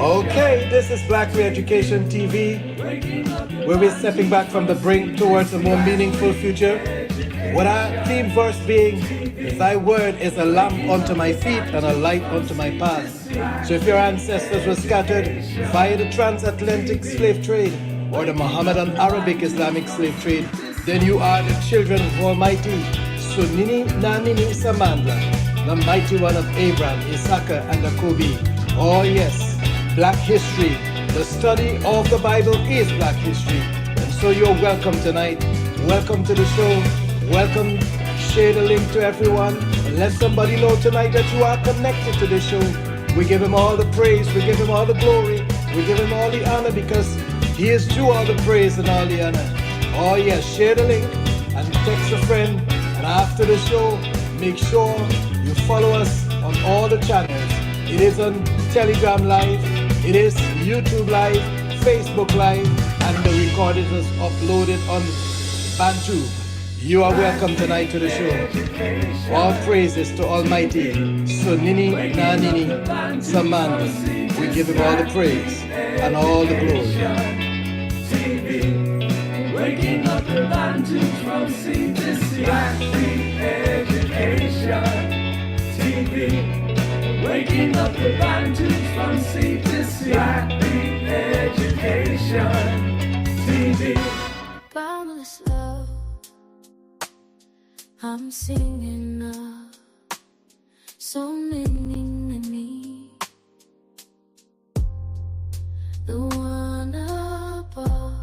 Okay, this is Black Re-Education TV, where we're stepping back from the brink towards a more meaningful future. With our theme verse being, Thy word is a lamp unto my feet and a light unto my path. So if your ancestors were scattered via the transatlantic slave trade or the Mohammedan Arabic Islamic slave trade, then you are the children of Almighty Sunini Nanini Samandla, the mighty one of Abraham, Isaac, and Acobi. Oh yes, Black history. The study of the Bible is Black history. And so you're welcome tonight. Welcome to the show. Welcome. Share the link to everyone. And let somebody know tonight that you are connected to the show. We give him all the praise. We give him all the glory. We give him all the honor because he is due all the praise and all the honor. Oh yes, share the link and text a friend. And after the show, make sure you follow us on all the channels. It is on Telegram Live, it is YouTube Live, Facebook Live, and the recording is uploaded on Bantu. You are welcome tonight to the show. All praises to Almighty Sunini Nanini Samanda. We give him all the praise and all the glory. Waking up the Bantus from sea to sea. Black Re-Education TV. Waking up the Bantus from sea to sea. Black Re-Education TV. Boundless love, I'm singing of so many, many. The one above,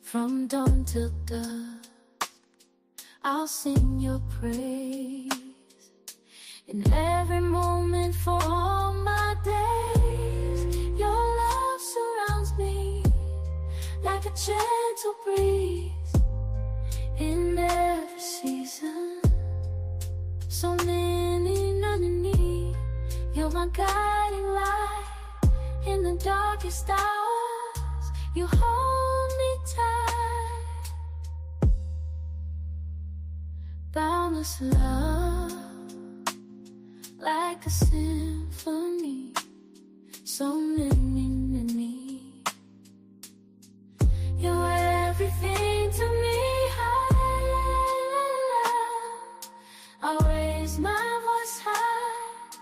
from dawn till dusk, I'll sing your praise. In every moment for all my days, your love surrounds me like a gentle breeze. In every season, so many, none, you're my guiding light. In the darkest hours, you hold me tight. Boundless love, like a symphony, so many, many. You're everything to me. I'll raise my voice high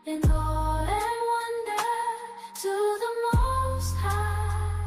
in awe and wonder to the Most High.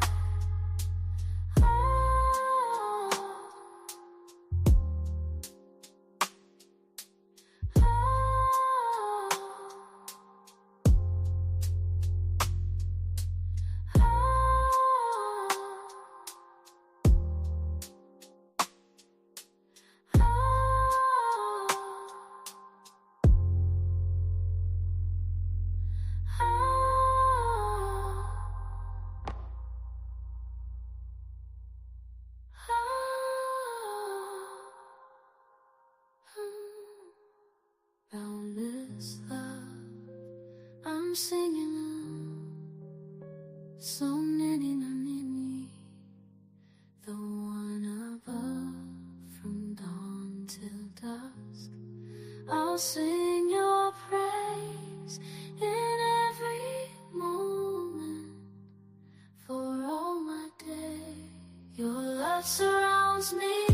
Boundless love, I'm singing so many, many. The one above, from dawn till dusk, I'll sing your praise in every moment for all my day. Your love surrounds me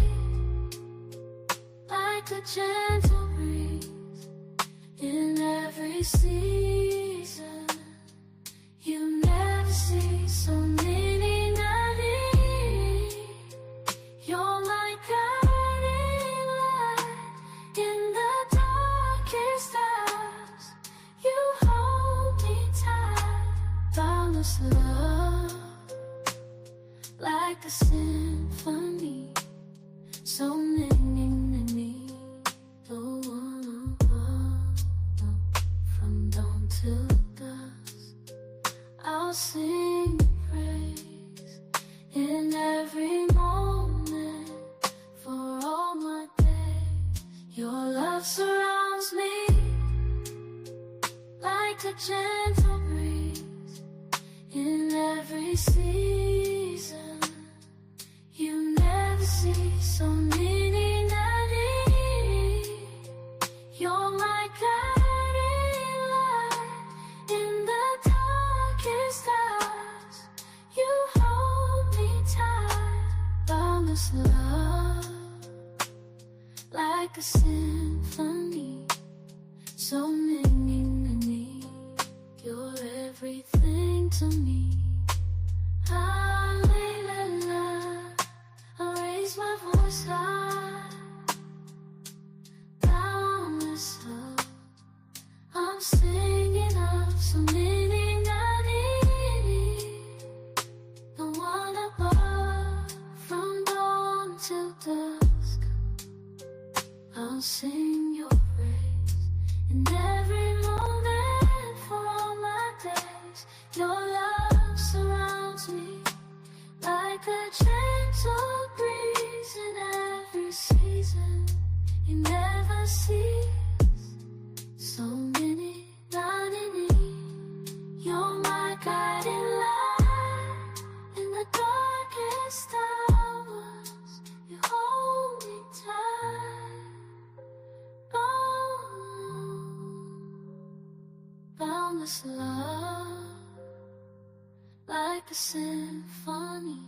like a gentle breeze. In every season, you never see so many, many. You're my guiding light in the darkest hours. You hold me tight. Boundless love, like a symphony, so many, many. The one above, from dawn till dusk, I'll sing praise in every moment for all my days. Your love surrounds me like a gentle breeze. In every season, you never see so many, many. You're my guiding light in the a symphony, so many. You're everything to me. Hallelujah, I raise my voice high. Boundless love, I'm singing of so many, the one above, from dawn till dusk. I'll sing your praise in every moment for all my days. Your love surrounds me like a gentle breeze in every season. You never cease. So many, you're my guiding light in the darkest hours. You hold me tight. Boundless love, like a symphony.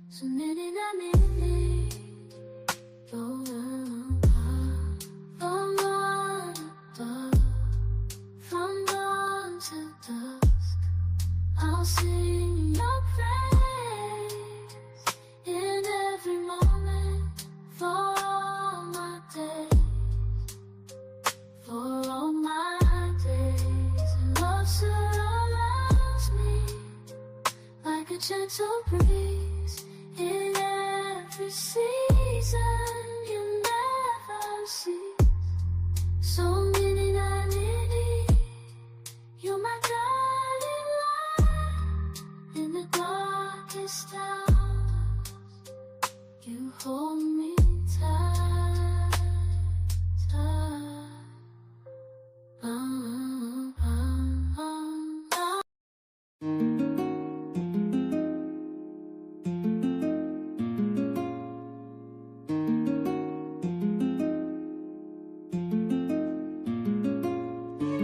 So many, you're from dawn till dusk. I'll sing your praise in every moment for all my days. For all my days, and love surrounds me like a gentle breeze in every season. You never cease. So many, you're my guiding light in the darkest hours. You hold me tight, tight.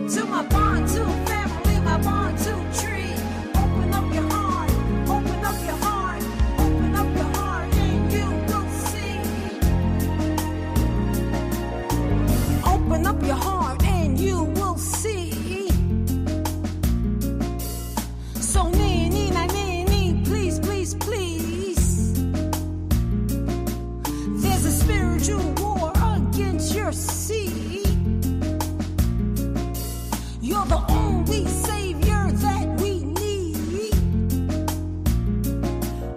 To my Bantu family, my Bantu tree. Open up your heart, open up your heart, open up your heart, and you will see. Open up your heart, and you will see. So Nini, please, please, please. There's a spiritual war against your seed. You're the only savior that we need.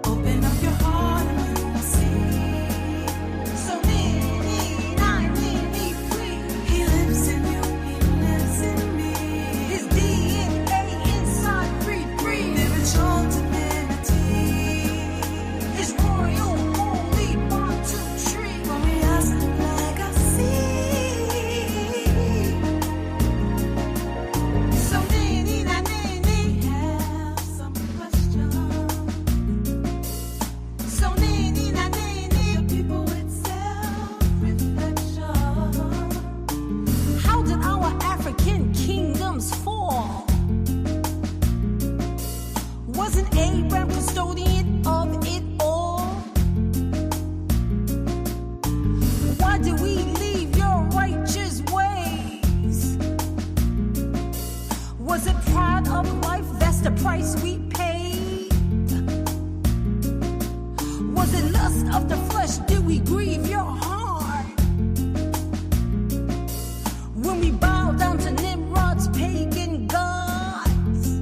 Open up your heart and you will see. So Nini, please. He lives in you, he lives in me. His DNA inside, breathe. Spiritual divinity. His royal, holy Bantu tree. Glorious legacy. So Nini, have some questions. So Nini, the people with self-reflection. How did our African kingdoms fall? Wasn't Abraham custodian of it all? Why did we leave your righteous ways? Was it pride of life? That's the price we paid. Was it lust of the flesh? Did we grieve your heart? When we bow down to Nimrod's pagan gods?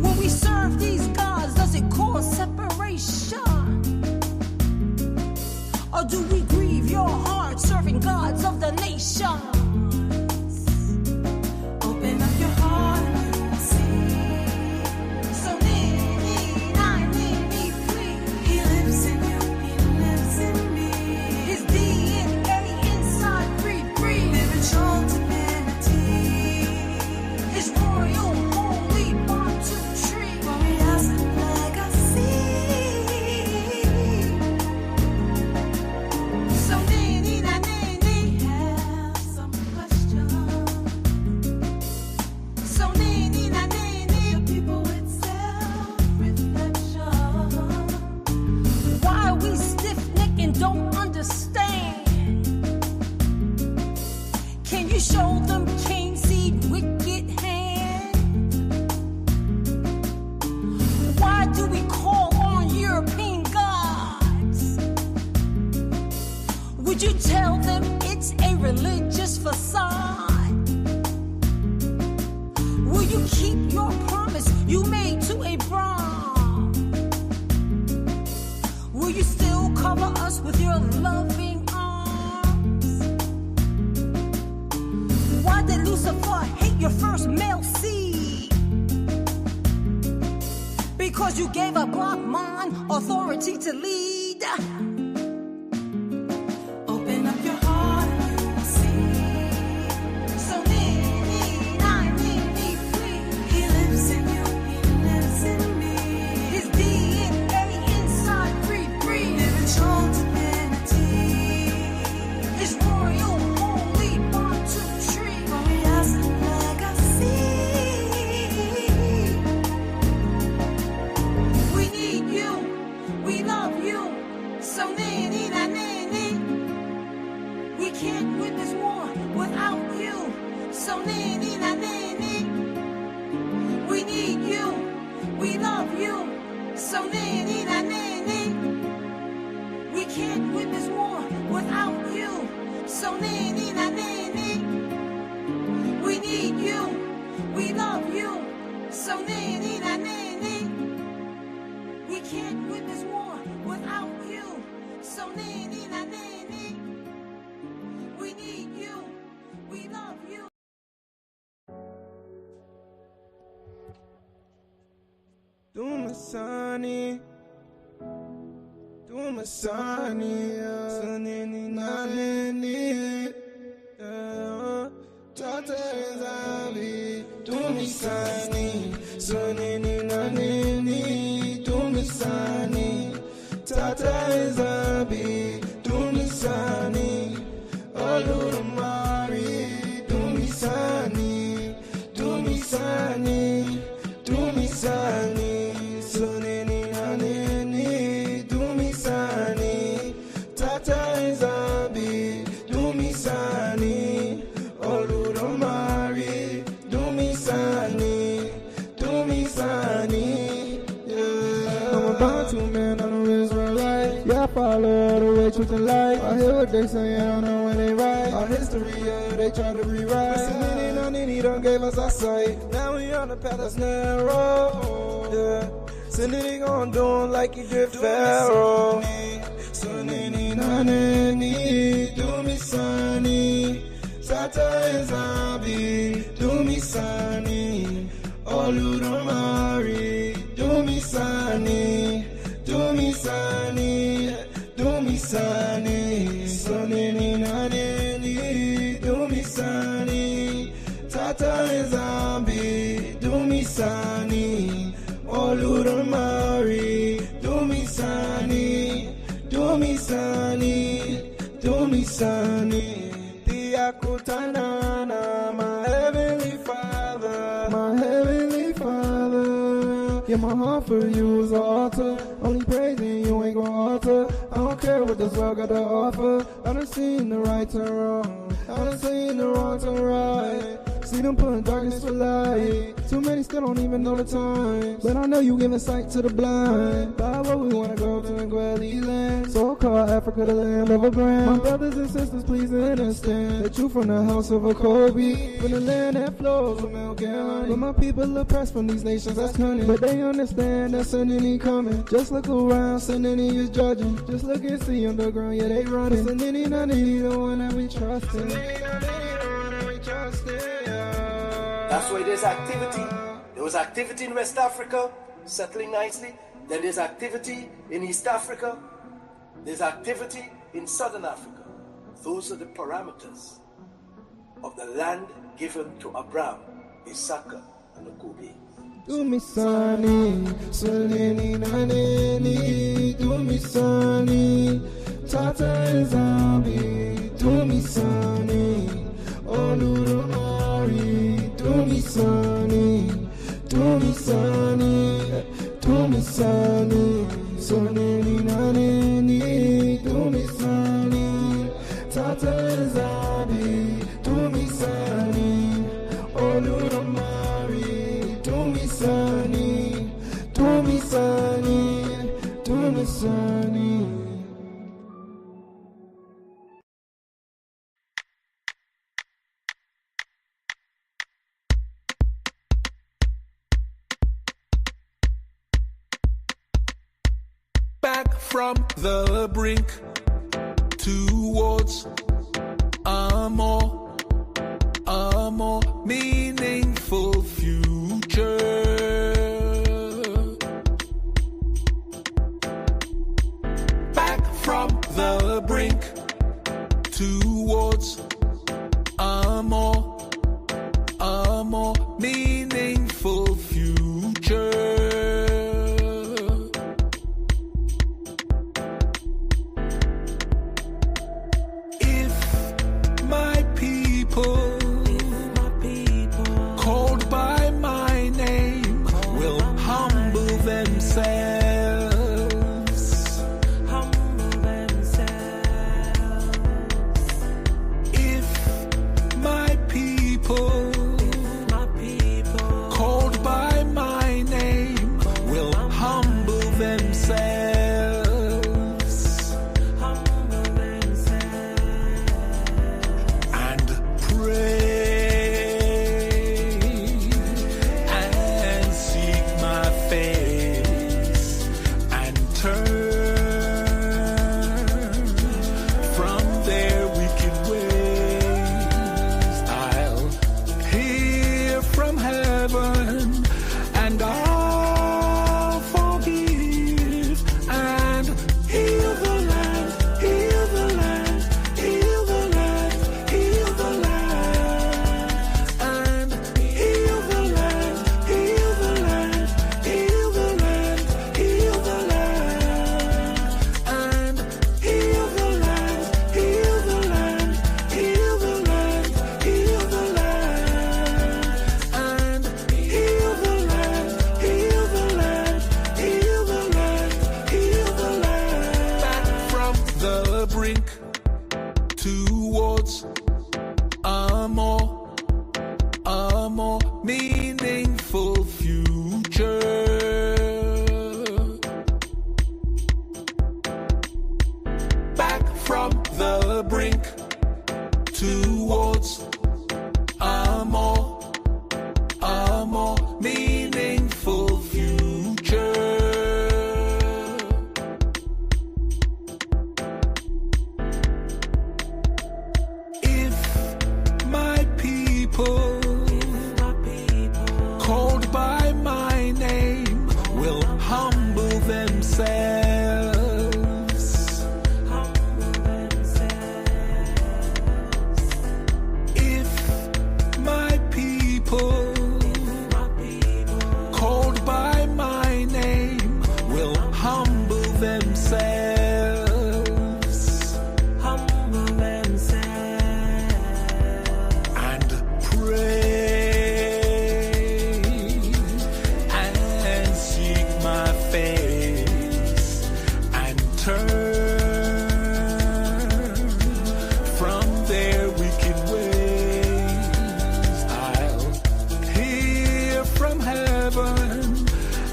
When we serve these gods, does it cause separation? Or do we grieve your heart serving gods of the nations? Open up your heart and you will see. So Nini, please. He lives in you, he lives in me. His DNA inside, breathe. Spiritual divinity. His royal, holy Bantu tree. Glorious legacy. keep your promise you made to Abraham? Will you still cover us with your loving arms? Why did Lucifer hate your first male seed? Because you gave a black man authority to lead. Open up your heart and you will see. So free. He lives in you, he lives in me. His DNA inside free. Living true to divinity. His royal holy Bantu tree. Glorious legacy. We need you, we love you. So we can't win this war without you. So we need you, we love you. So we can't win this war without you. So we need you, we love you. So we can't win this war without you. So we need you, we love you. Dumasani, Sanini Nalini, Tata Zabi, Dumisani, Sanini Nalini, Dumisani, Tata Zabi, Dumisani, Olurumari, Dumisani, Dumisani, Dumisani. Sunini Nanini, Dumisani, Tata Zabi, Dumisani, Oluromari, Dumisani, Dumisani, yeah. I'm a Bantu man, I'm an Israelite. Yeah, I follow the way truth and light. I hear what they say, I don't know when they write. Our history, yeah, they try to rewrite. Sunini Nanini done gave us our sight. Now we on the path that's narrow, yeah. Sunini gon' do him like he did Pharaoh. Sunini Nanini, Dumisani, Tata Zabi, Dumisani, Oluromari, Dumisani, Dumisani, Dumisani, Sunini Nanini, Dumisani, Tata Zabi, Dumisani, Oluromari, Dumisani, Dumisani, Dumisani. Diakutanana, my heavenly Father, yeah, my heart for you is an altar. Only praising you ain't gon' alter. I don't care what this world got to offer. I done seen the right turn wrong, I done seen the wrong turn right. See them putting darkness to light. Too many still don't even know the time. But I know you giving sight to the blind. By where we wanna go to Ngweli land. So-called Africa, the land of a brand. My brothers and sisters, please understand that you from the house of Acobi, from the land that flows with milk and honey. But my people oppressed from these nations that's cunning. But they understand that Sunini coming. Just look around, Sunini is judging. Just look and see underground, yeah, they running. Sunini, Nanini, the one that we trust in. That's why there's activity. There was activity in West Africa, settling nicely. Then there's activity in East Africa. There's activity in Southern Africa. Those are the parameters of the land given to Abraham, Isaac, and Acobi. Dumisani, Sunini Nanini, Dumisani, Tata Zabi, Dumisani, Oluromari, Dumisani, Dumisani, Dumisani, Sunini Nanini, Dumisani, Tata Zabi, Dumisani, Oluromari, Dumisani, Dumisani, Dumisani. from the brink towards a more meaningful future. Back from the brink towards a more meaningful future. If my people called by my name will humble themselves, if my people called by my name will humble themselves and pray and seek my face and turn from their wicked ways, I'll hear from heaven and I'll forgive and heal the land, heal the land, heal the land, heal the land, and heal the land, heal the land, heal the land, heal the land, and heal the land, heal the land, heal the land, heal the land, and heal the land, heal the land, heal the land, heal the land. Back from the brink towards a more meaningful future. Back from the brink towards a more meaningful future. If my people called by my name will humble themselves, if my people called by my name will humble themselves and pray and seek my face and turn from their wicked ways, I'll hear from heaven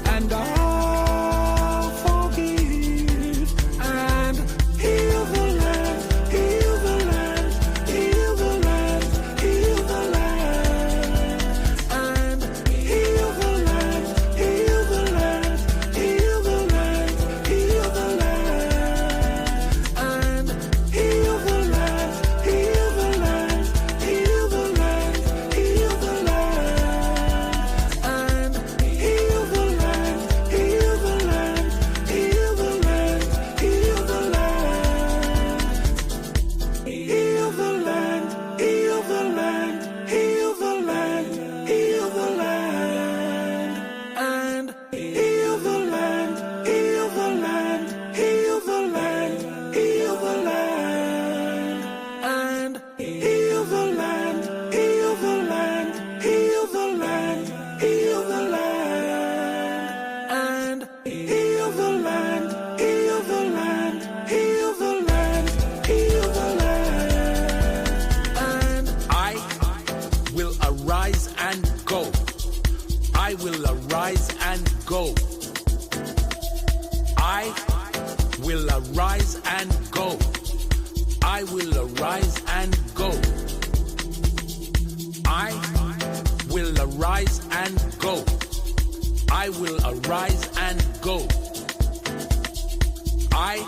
and I'll forgive and heal the land, heal the land, heal the land, heal the land, and heal the land, heal the land, heal the land, heal the land, and heal the land, heal the land, heal the land, heal the land, and heal the land, heal the land, heal the land, heal the land, heal the land, heal the land, heal the land, heal the land, and heal the land, heal the land, heal the land, heal the land, and heal the land, heal the land, heal the land, heal the land, and heal the land, heal the land, heal the land, heal the land, and I will arise and go. I will arise and go. I will arise and go. I will arise and go. I will arise and go. I will arise and go. I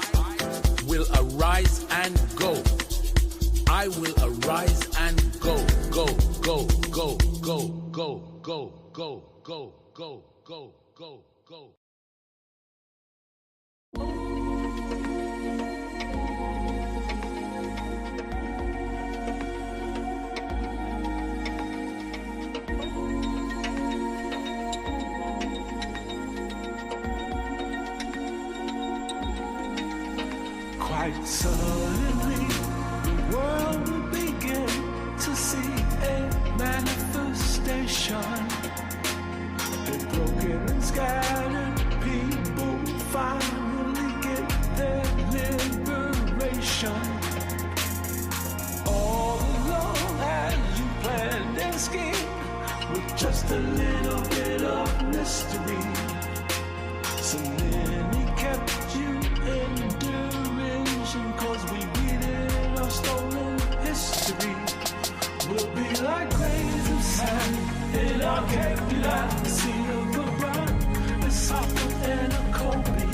I will arise and go, go, go, go, go, go, go, go, go, go, go, go, go. Quite suddenly, the world will begin to see a manifestation. The broken and scattered people finally get their liberation. All along as you planned and schemed, with just a little bit of mystery. So many kept you in derision, 'cause we beat our stolen history. We'll be like grains of sand in our vocabulary, sea of the ground, Esau and Acobi.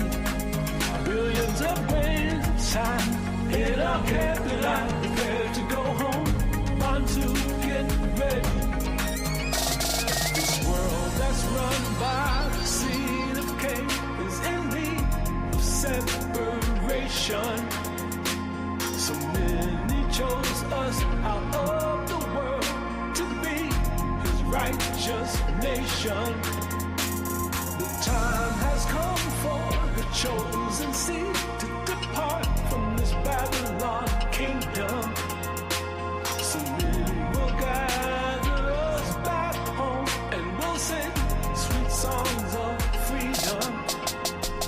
Billions of grains of sand in our vocabulary, prepare to go home, Bantu, get ready. This world that's run by the seed of Cain is in need of separation. So many chose us out of the world to be his righteous nation. The time has come for the chosen seed to depart from this Babylon kingdom. So many will gather us back home, and we'll sing sweet songs of freedom.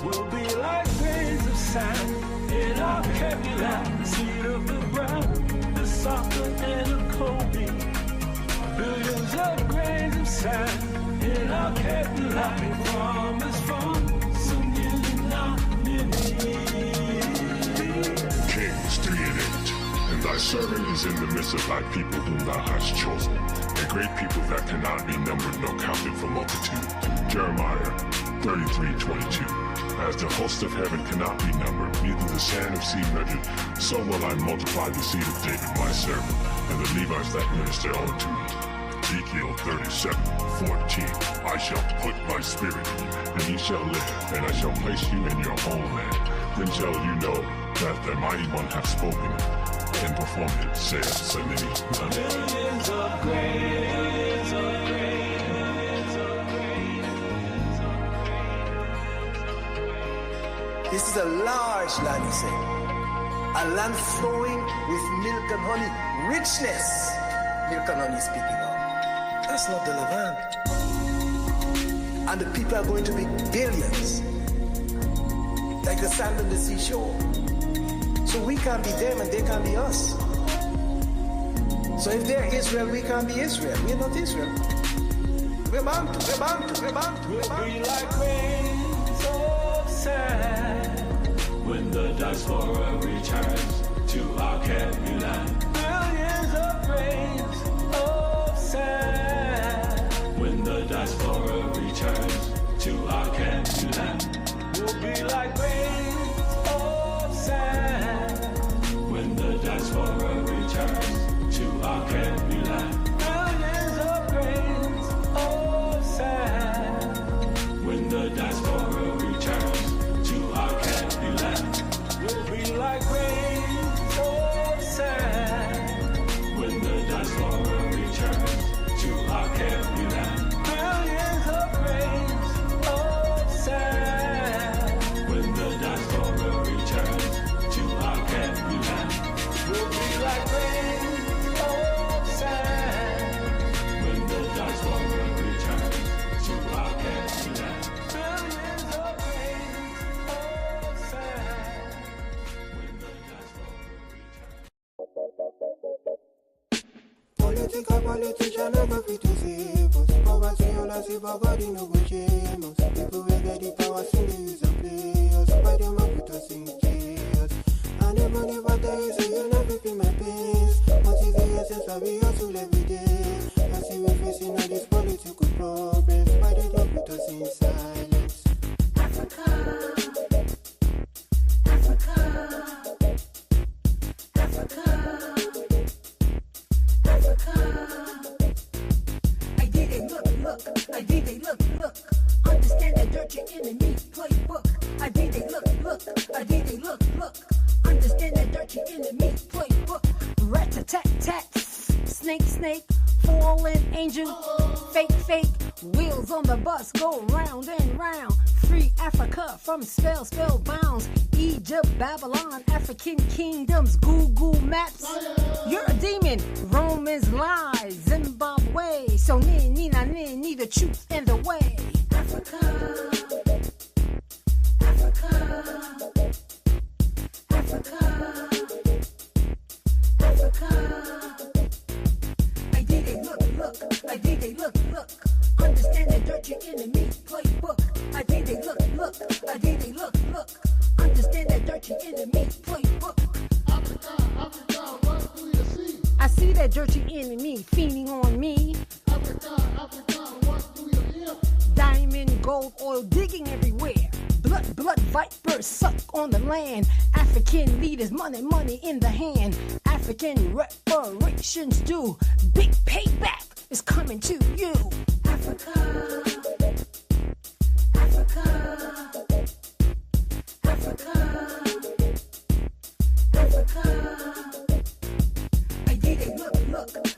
We'll be like grains of sand in our vocabulary, seed of the ground, the soccer and a Acobi. Billions of grains of sand in our vocabulary, promise from some Kings 3 and 8. And thy servant is in the midst of thy people whom thou hast chosen, a great people that cannot be numbered nor counted for multitude. Jeremiah 33:22. As the host of heaven cannot be numbered, neither the sand of sea measured, so will I multiply the seed of David my servant, and the Levites that minister unto me. Ezekiel 37:14. I shall put my spirit in you, and ye shall live, and I shall place you in your own land. Then shall you know that the mighty one hath spoken and performed it, saith Samini. Millions of grains of grains of grains of grains. This is a large land, he said. A land flowing with milk and honey. Richness. Milk and honey speaking of. That's not the Levant. And the people are going to be billions. Like the sand on the seashore. So we can't be them and they can't be us. So if they're Israel, we can't be Israel. We're not Israel. We're Bantu, we're Bantu, we're Bantu, we're Bantu. We'll be like grains of sand when the diaspora returns to our land. Billions of grains of sand when the diaspora returns to our land. We'll be like grains of sand when the diaspora returns to our land. Billions of grains of sand when the diaspora returns to our land. We'll be like grains of sand when the diaspora returns to our land. Billions of grains of sand when the diaspora returns to our land. We'll be like grains of sand when the diaspora returns to our land. Billions of grains of sand when the diaspora returns. Politician never fit to save us. Poverty on us, if our body no go shame us. People will get the power, so they use and play us. Why them a put us in chaos? And the money for there is so you'll never feel my pains. What is the essence of we hustle every day? I see we facing all these political problems. Why they don't put us in silence? Africa, Africa, Africa. look. I did they look. Understand that dirt your enemy playbook. I did they look. I did they look. Understand that dirt your enemy playbook. Rat-a-tat-tat. Snake, fallen angel, fake, wheels on the bus go round and round. Free Africa from spell bounds. Egypt, Babylon, African kingdoms, Google Maps. You're a demon, Romans lies, Zimbabwe. So need the truth and the way. Africa. I did they look. Understand that dirt your enemy playbook. I did they look. I did they look. Understand that dirt your enemy playbook. Africa, what do you see? I see that dirty enemy fiending on me. Africa, what do you hear? Diamond, gold, oil digging everywhere. Blood vipers suck on the land. African leaders, money in the hand. African reparations due. Big payback is coming to you. Africa.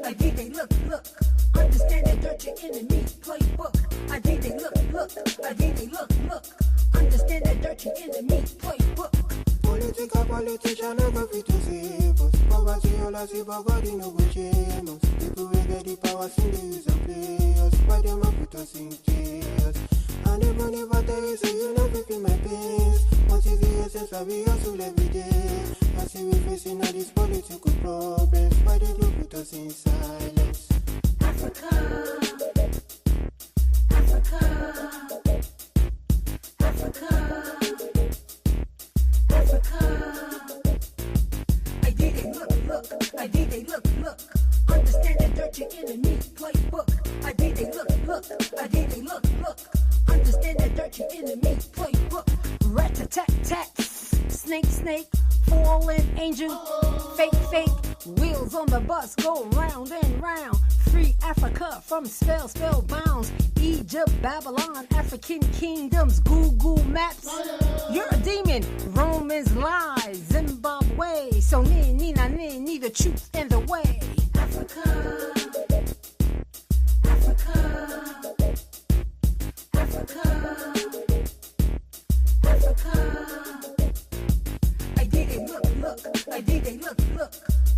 I did they look. Understand that dirt your enemy playbook. I did they look. Understand that dirt your enemy playbook. Politician never fit to save us. Poverty all I see, but God no go shame us. People will get the power, see they use and play us. Why them a put us in tears? I never tell you, so you never feel my pains. What is the essence of we hustle every day? I see we facing all these political problems. Why they do put us in silence? Africa. I did they look. Understand that dirt your enemy playbook. I did they look. Understand that dirt your enemy playbook. Rat-a-tat-tat. Snake, fallen angel, fake, wheels on the bus go round and round. Free Africa from spell bounds. Egypt, Babylon, African kingdoms, Google Maps. You're a demon, Romans lies, Zimbabwe. So need the truth and the way. Africa. I did they look.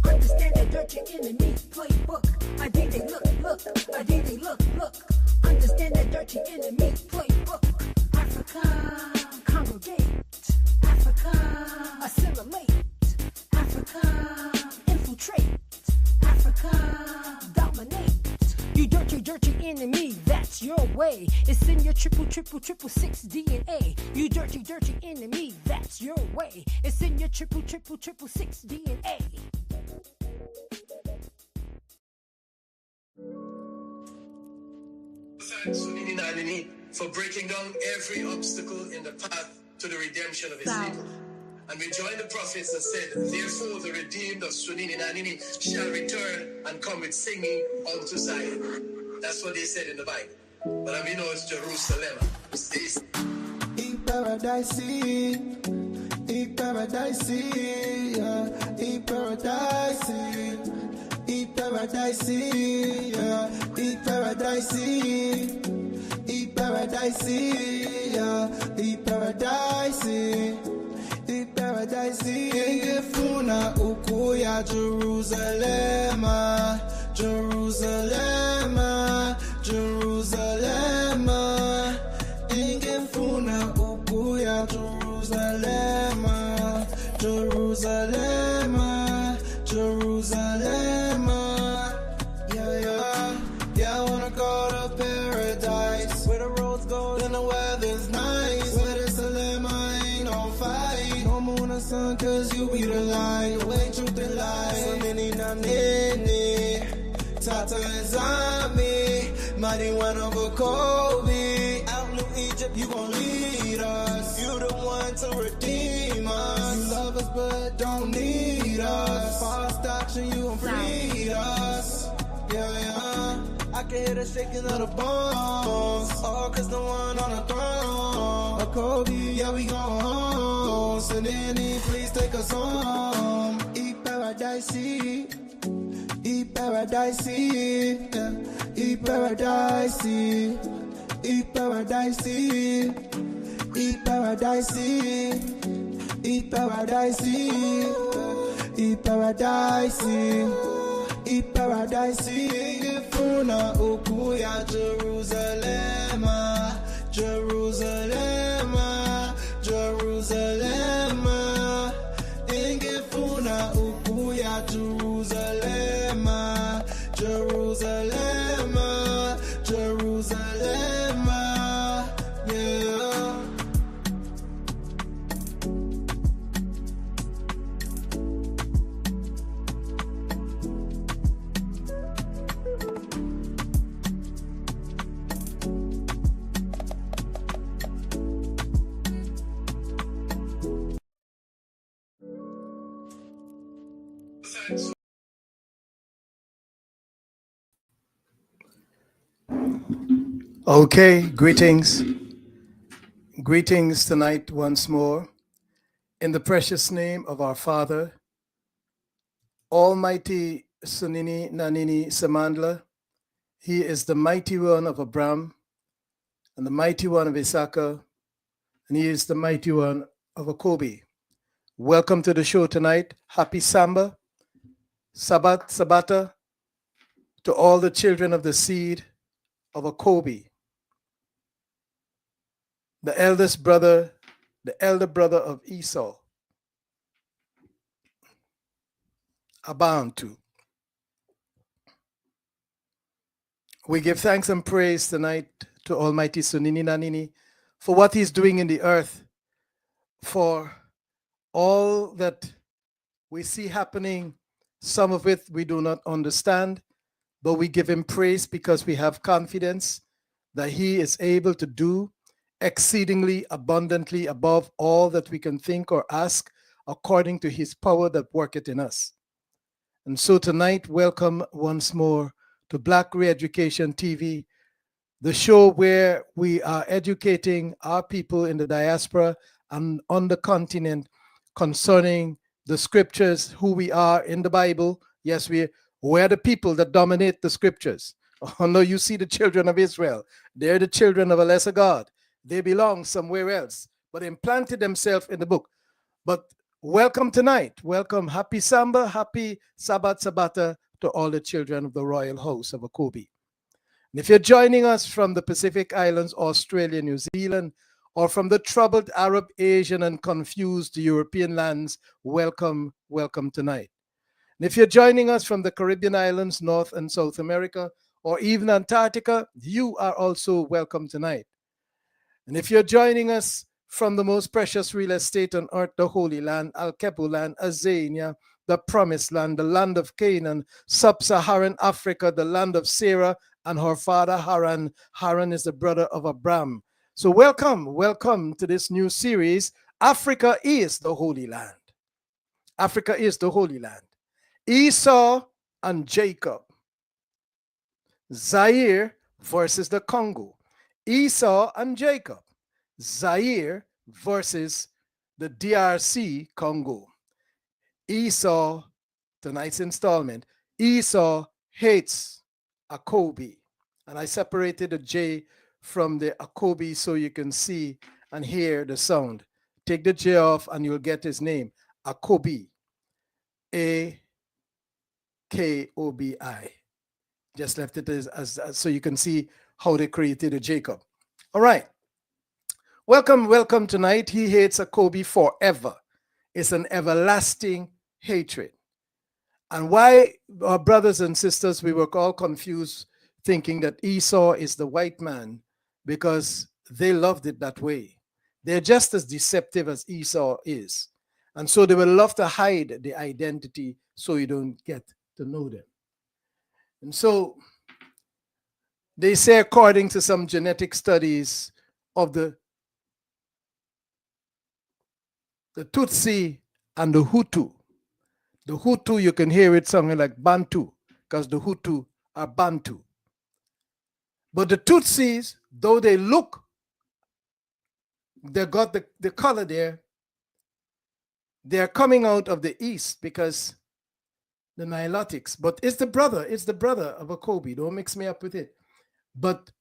Understand that dirt your enemy playbook. I did they look. Understand that dirt your enemy playbook. Africa, congregate. Africa, assimilate. Africa, infiltrate. Africa, dominate. You dirty enemy, that's your way. It's in your triple six DNA. You dirty enemy, that's your way. It's in your triple six DNA. For breaking down every obstacle in the path to the redemption of his people. And we join the prophets that said, therefore the redeemed of Sunini Nanini shall return and come with singing unto Zion. That's what they said in the Bible. But we know it's Jerusalem. In paradise, in paradise, in paradise, in paradise, in paradise, in paradise, in paradise. Paradise, ingefuna ukuya Jerusalem, Jerusalem, Jerusalem. Ingefuna ukuya Jerusalem, Jerusalem, Jerusalem. Yeah, I wanna go to paradise, where the roads go and the weather's nice, where the Salem ain't on fight. No moon or sun, cause you be the light, way truth and light. So many nanini, Tata is on me, mighty one of Acobi. Out New Egypt, you gon' lead us. You the one to redeem us. You love us but don't need us. False doctrine, you gon' free us. Yeah. I can hear the shaking of the bones. All cause the one on the throne. Acobi, yeah, we gon' home. Send any, please take us home. Eat paradise, eat paradise, yeah. Eat paradise, eat paradise, eat paradise, eat paradise, eat paradise, eat paradise. Ifuna ukuya Jerusalem, Jerusalem, Jerusalem. Ingefuna ukuya Jerusalem, Jerusalem, Jerusalem. Yeah. Okay, greetings. Greetings tonight once more. In the precious name of our Father, Almighty Sunini Nanini Samandla. He is the mighty one of Abraham and the mighty one of Issachar, and he is the mighty one of Acobi. Welcome to the show tonight. Happy Samba, Sabata to all the children of the seed of Acobi. The eldest brother, the elder brother of Esau, Bantu. We give thanks and praise tonight to Almighty Sunini Nanini for what he's doing in the earth, for all that we see happening. Some of it we do not understand, but we give him praise because we have confidence that he is able to do exceedingly abundantly above all that we can think or ask, according to his power that worketh in us. And so tonight, welcome once more to Black Re-Education TV, the show where we are educating our people in the diaspora and on the continent concerning the scriptures, who we are in the Bible. Yes, we're the people that dominate the scriptures. Oh no, you see the children of Israel. They're the children of a lesser God. They belong somewhere else, but implanted themselves in the book. But welcome tonight. Welcome. Happy Samba, happy Sabbat Sabata to all the children of the royal house of Acobi. And if you're joining us from the Pacific Islands, Australia, New Zealand, or from the troubled Arab, Asian, and confused European lands, welcome, welcome tonight. And if you're joining us from the Caribbean islands, North and South America, or even Antarctica, you are also welcome tonight. And if you're joining us from the most precious real estate on earth, the Holy Land, Al-Kebu land, Azania, the Promised Land, the land of Canaan, Sub Saharan Africa, the land of Sarah and her father Haran. Haran is the brother of Abraham. So welcome, welcome to this new series. Africa is the Holy Land. Africa is the Holy Land. Esau and Jacob. Zaire versus the Congo. Esau and Jacob. Zaire versus the Drc-Congo. Esau, tonight's installment, Esau hates Acobi. And I separated the J from the Acobi so you can see and hear the sound. Take the J off and you'll get his name. Acobi. A-K-O-B-I. Just left it as so you can see how they created a Jacob. All right. Welcome, welcome tonight. He hates Acobi forever. It's an everlasting hatred. And why, our brothers and sisters, we were all confused thinking that Esau is the white man because they loved it that way. They're just as deceptive as Esau is. And so they will love to hide the identity so you don't get to know them. And so they say, according to some genetic studies of the Tutsi and the Hutu you can hear it something like Bantu, because the Hutu are Bantu. But the Tutsis, though they look, they got the color there, they're coming out of the east because the Nilotics. But it's the brother of Acobi. Don't mix me up with it. But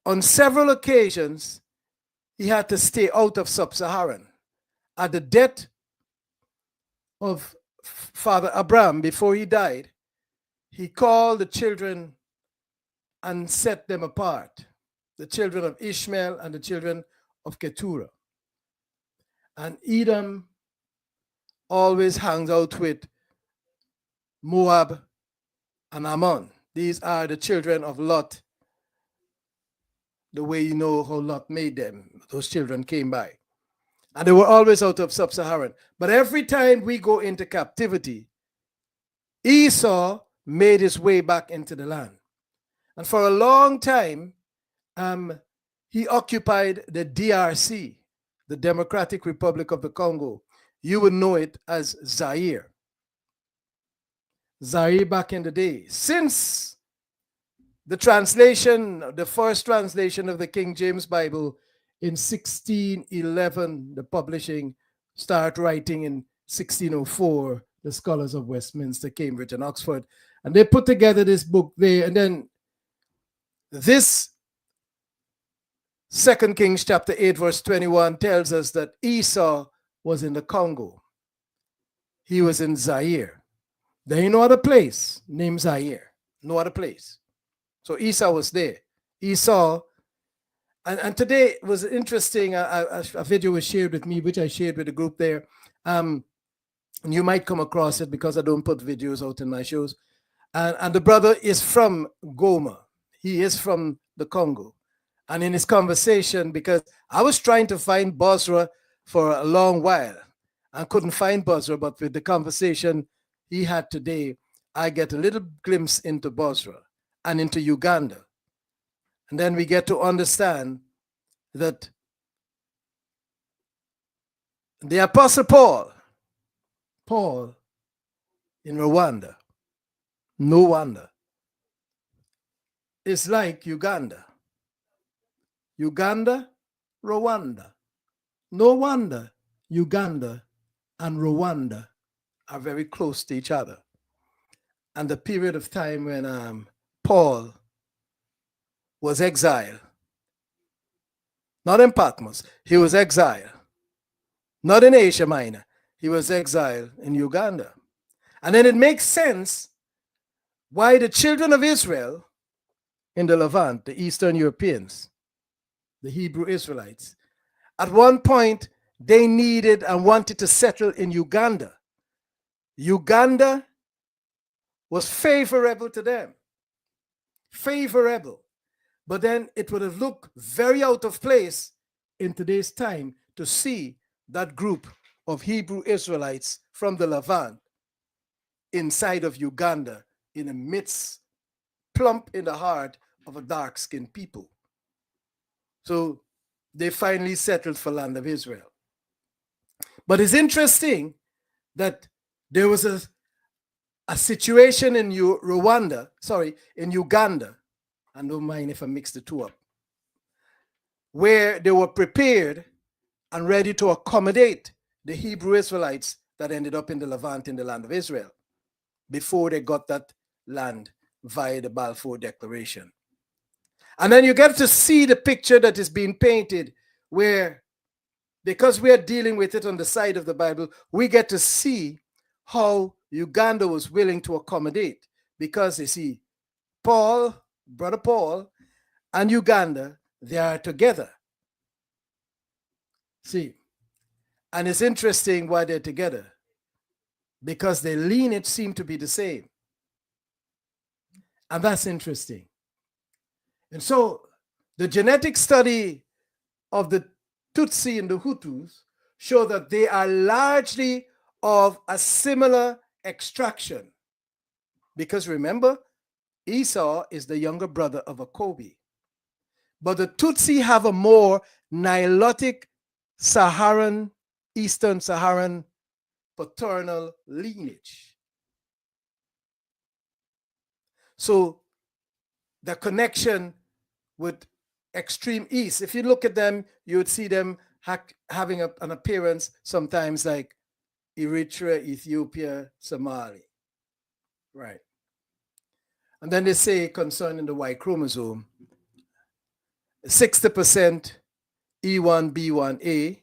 on several occasions, he had to stay out of Sub Saharan. At the death of Father Abraham, before he died, he called the children and set them apart, the children of Ishmael and the children of Keturah. And Edom always hangs out with Moab and Ammon. These are the children of Lot, the way you know how Lot made them. Those children came by. And they were always out of Sub-Saharan. But every time we go into captivity, Esau made his way back into the land. And for a long time, he occupied the DRC, the Democratic Republic of the Congo. You would know it as Zaire. Zaire back in the day. Since the translation, the first translation of the King James Bible in 1611, the publishing start writing in 1604, the scholars of Westminster, Cambridge, and Oxford. And they put together this book there. And then this 2 Kings chapter 8, verse 21 tells us that Esau was in the Congo. He was in Zaire. There ain't no other place named Zaire. No other place. So Esau was there. Esau, and today was interesting. A video was shared with me, which I shared with the group there. And you might come across it because I don't put videos out in my shows. And the brother is from Goma. He is from the Congo. And in his conversation, because I was trying to find Bosra for a long while, I couldn't find Bosra, but with the conversation he had today, I get a little glimpse into Bosra and into Uganda. And then we get to understand that the Apostle Paul in Rwanda, no wonder, is like Uganda. Uganda, Rwanda. No wonder Uganda and Rwanda are very close to each other. And the period of time when Paul was exiled, not in Patmos, he was exiled. Not in Asia Minor, he was exiled in Uganda. And then it makes sense why the children of Israel in the Levant, the Eastern Europeans, the Hebrew Israelites, at one point they needed and wanted to settle in Uganda. Uganda was favorable to them. Favorable. But then it would have looked very out of place in today's time to see that group of Hebrew Israelites from the Levant inside of Uganda in the midst, plump in the heart of a dark-skinned people. So they finally settled for land of Israel. But it's interesting that there was a situation in Uganda, and don't mind if I mix the two up, where they were prepared and ready to accommodate the Hebrew Israelites that ended up in the Levant in the land of Israel before they got that land via the Balfour Declaration. And then you get to see the picture that is being painted where, because we are dealing with it on the side of the Bible, we get to see how Uganda was willing to accommodate, because you see, Brother Paul and Uganda, they are together. See, and it's interesting why they're together, because their lineage seem to be the same. And that's interesting. And so the genetic study of the Tutsi and the Hutus show that they are largely of a similar extraction. Because remember, Esau is the younger brother of Acobi. But the Tutsi have a more Nilotic Saharan, Eastern Saharan paternal lineage. So the connection with extreme east. If you look at them, you would see them having an appearance sometimes like Eritrea, Ethiopia, Somalia. Right. And then they say concerning the Y chromosome, 60% E1B1A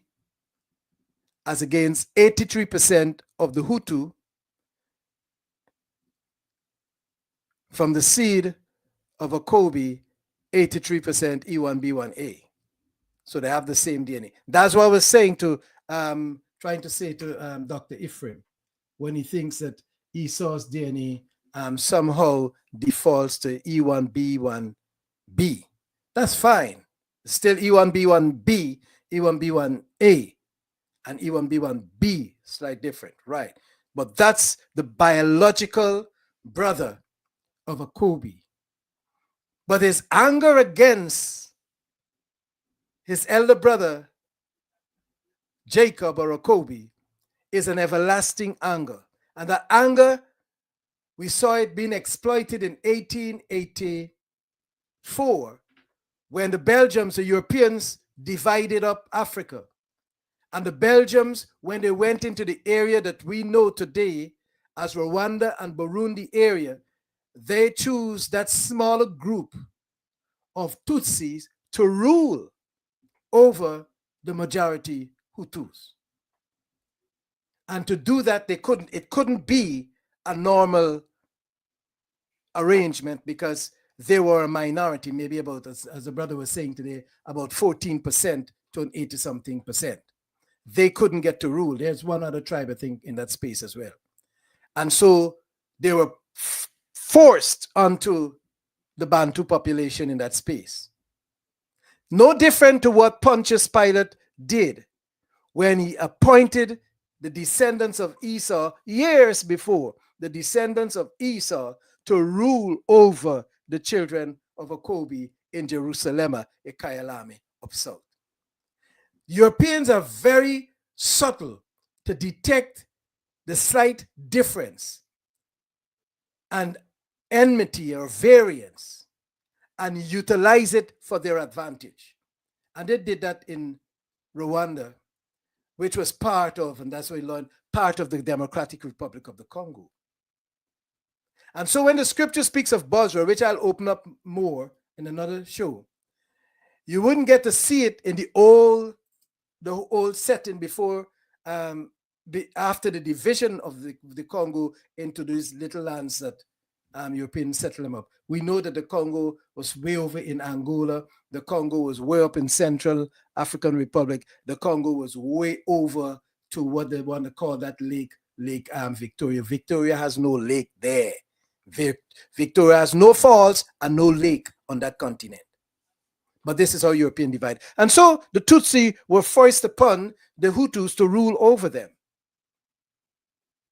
as against 83% of the Hutu from the seed of Acobi, 83% E1B1A. So they have the same DNA. That's what I was saying to, trying to say to Dr. Ephraim, when he thinks that Esau's DNA somehow defaults to E1B1B. That's fine. Still E1B1B, E1B1A, and E1B1B, slight different, right? But that's the biological brother of Acobi. But his anger against his elder brother, Jacob or Acobi, is an everlasting anger. And that anger, we saw it being exploited in 1884 when the Belgians, the Europeans, divided up Africa. And the Belgians, when they went into the area that we know today as Rwanda and Burundi area, they choose that smaller group of Tutsis to rule over the majority Hutus. And to do that, it couldn't be a normal arrangement because they were a minority, maybe about, as the brother was saying today, about 14% to an 80-something%. They couldn't get to rule. There's one other tribe, I think, in that space as well. And so they were forced onto the Bantu population in that space. No different to what Pontius Pilate did when he appointed the descendants of Esau years before, the descendants of Esau to rule over the children of Acobi in Jerusalem, Ekayalami of South. Europeans are very subtle to detect the slight difference and enmity or variance and utilize it for their advantage. And they did that in Rwanda, which was part of, and that's what we learned, part of the Democratic Republic of the Congo. And so when the scripture speaks of Bozrah, which I'll open up more in another show, you wouldn't get to see it in the old setting before, after the division of the Congo into these little lands that Europeans settled them up. We know that the Congo was way over in Angola. The Congo was way up in Central African Republic. The Congo was way over to what they want to call that Lake Victoria. Victoria has no lake there. Victoria has no falls and no lake on that continent. But this is how European divide. And so the Tutsi were forced upon the Hutus to rule over them.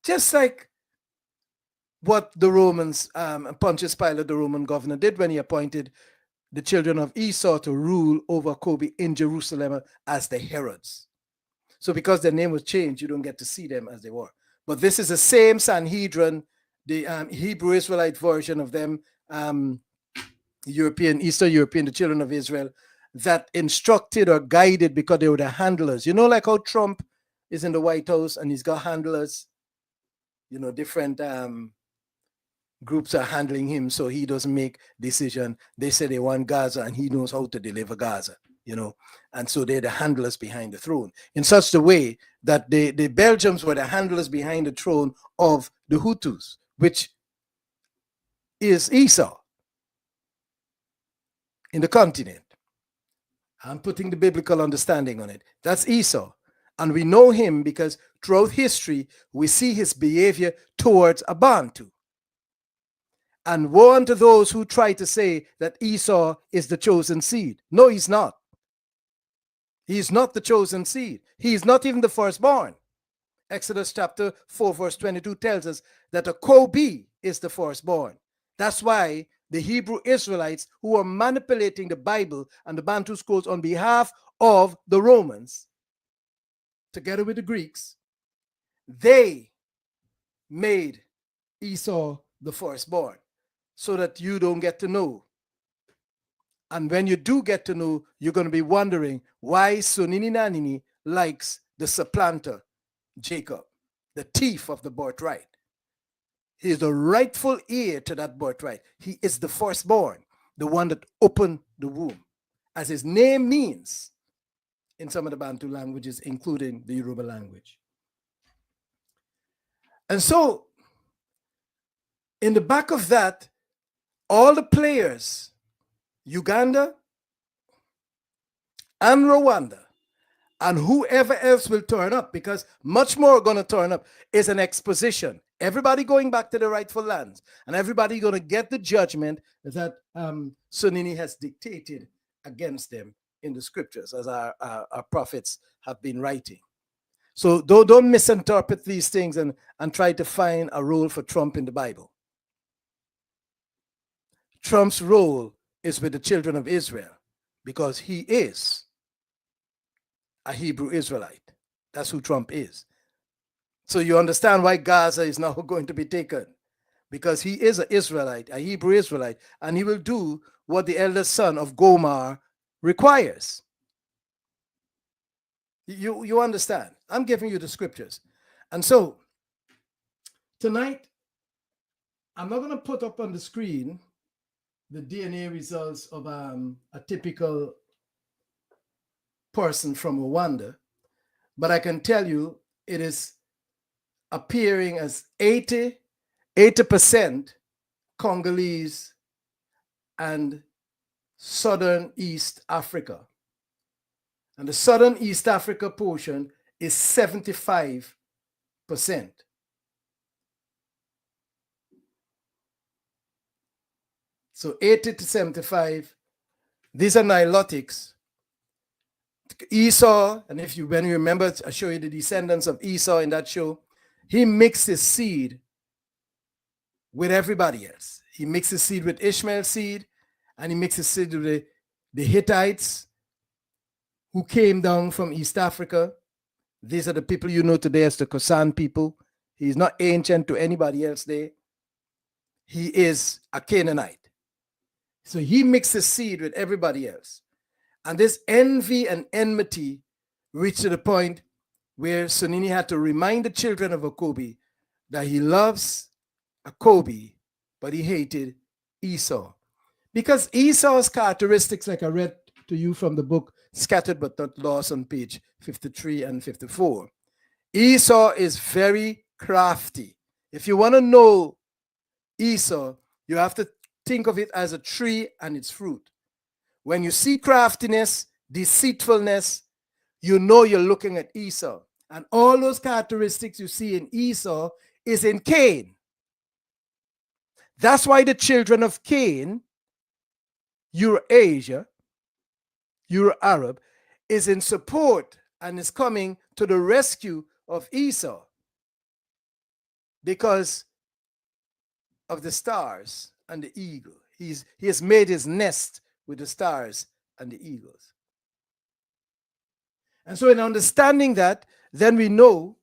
Just like what the Romans, Pontius Pilate, the Roman governor, did when he appointed the children of Esau to rule over Acobi in Jerusalem as the Herods. So because their name was changed, you don't get to see them as they were. But this is the same Sanhedrin, the Hebrew Israelite version of them, Eastern European, the children of Israel, that instructed or guided because they were the handlers. You know, like how Trump is in the White House and he's got handlers, you know, different groups are handling him so he doesn't make decision. They say they want Gaza and he knows how to deliver Gaza, you know. And so they're the handlers behind the throne. In such a way that the Belgians were the handlers behind the throne of the Hutus, which is Esau in the continent. I'm putting the biblical understanding on it. That's Esau. And we know him because throughout history, we see his behavior towards a Bantu. And woe unto those who try to say that Esau is the chosen seed. No, he's not. He's not the chosen seed. He's not even the firstborn. Exodus chapter 4, verse 22 tells us that Acobi is the firstborn. That's why the Hebrew Israelites who are manipulating the Bible and the Bantu scrolls on behalf of the Romans, together with the Greeks, they made Esau the firstborn so that you don't get to know And when you do get to know, you're going to be wondering why Sunini Nanini likes the supplanter, Jacob, the thief of the birthright. He is the rightful heir to that birthright. He is the firstborn, the one that opened the womb, as his name means in some of the Bantu languages, including the Yoruba language. And so, in the back of that, all the players, Uganda and Rwanda, and whoever else will turn up, because much more are going to turn up, is an exposition. Everybody going back to the rightful lands, and everybody going to get the judgment that Sunini has dictated against them in the scriptures, as our prophets have been writing. So don't misinterpret these things and try to find a role for Trump in the Bible. Trump's role is with the children of Israel because he is a Hebrew Israelite. That's who Trump is. So you understand why Gaza is now going to be taken, because he is an Israelite, a Hebrew Israelite, and he will do what the eldest son of Gomer requires. You understand? I'm giving you the scriptures. And so tonight, I'm not going to put up on the screen the DNA results of a typical person from Rwanda, but I can tell you it is appearing as 80% Congolese and Southern East Africa. And the Southern East Africa portion is 75%. So 80 to 75, these are Nilotics. Esau, and when you remember, I show you the descendants of Esau in that show, he mixed his seed with everybody else. He mixed his seed with Ishmael's seed, and he mixed his seed with the Hittites who came down from East Africa. These are the people you know today as the Kosan people. He's not ancient to anybody else there. He is a Canaanite. So he mixed his seed with everybody else. And this envy and enmity reached to the point where Sunini had to remind the children of Acobi that he loves Acobi, but he hated Esau. Because Esau's characteristics, like I read to you from the book Scattered But Not Lost on page 53 and 54, Esau is very crafty. If you want to know Esau, you have to think of it as a tree and its fruit. When you see craftiness, deceitfulness, you know you're looking at Esau. And all those characteristics you see in Esau is in Cain. That's why the children of Cain, Euro-Asia, Euro-Arab, is in support and is coming to the rescue of Esau because of the stars and the eagle. He has made his nest with the stars and the eagles. And so in understanding that, then we know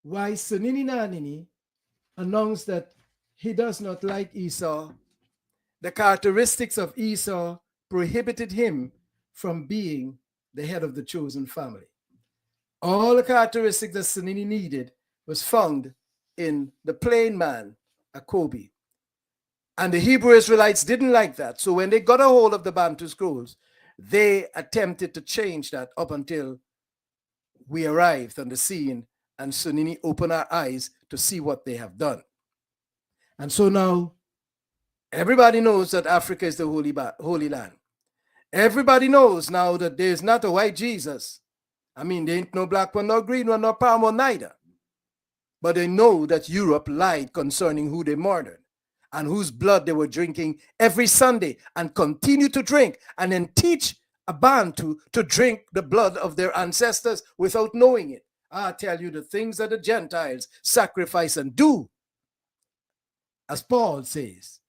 why Sunini Nanini announced that he does not like Esau. The characteristics of Esau prohibited him from being the head of the chosen family. All the characteristics that Sunini needed was found in the plain man, Acobi. And the Hebrew Israelites didn't like that. So when they got a hold of the Bantu scrolls, they attempted to change that up until we arrived on the scene and Sunini opened our eyes to see what they have done. And so now everybody knows that Africa is the holy land. Everybody knows now that there is not a white Jesus. I mean, there ain't no black one, no green one, no palm one, neither. But they know that Europe lied concerning who they murdered and whose blood they were drinking every Sunday and continue to drink and then teach a Bantu to drink the blood of their ancestors without knowing it. I tell you, the things that the Gentiles sacrifice and do, as Paul says,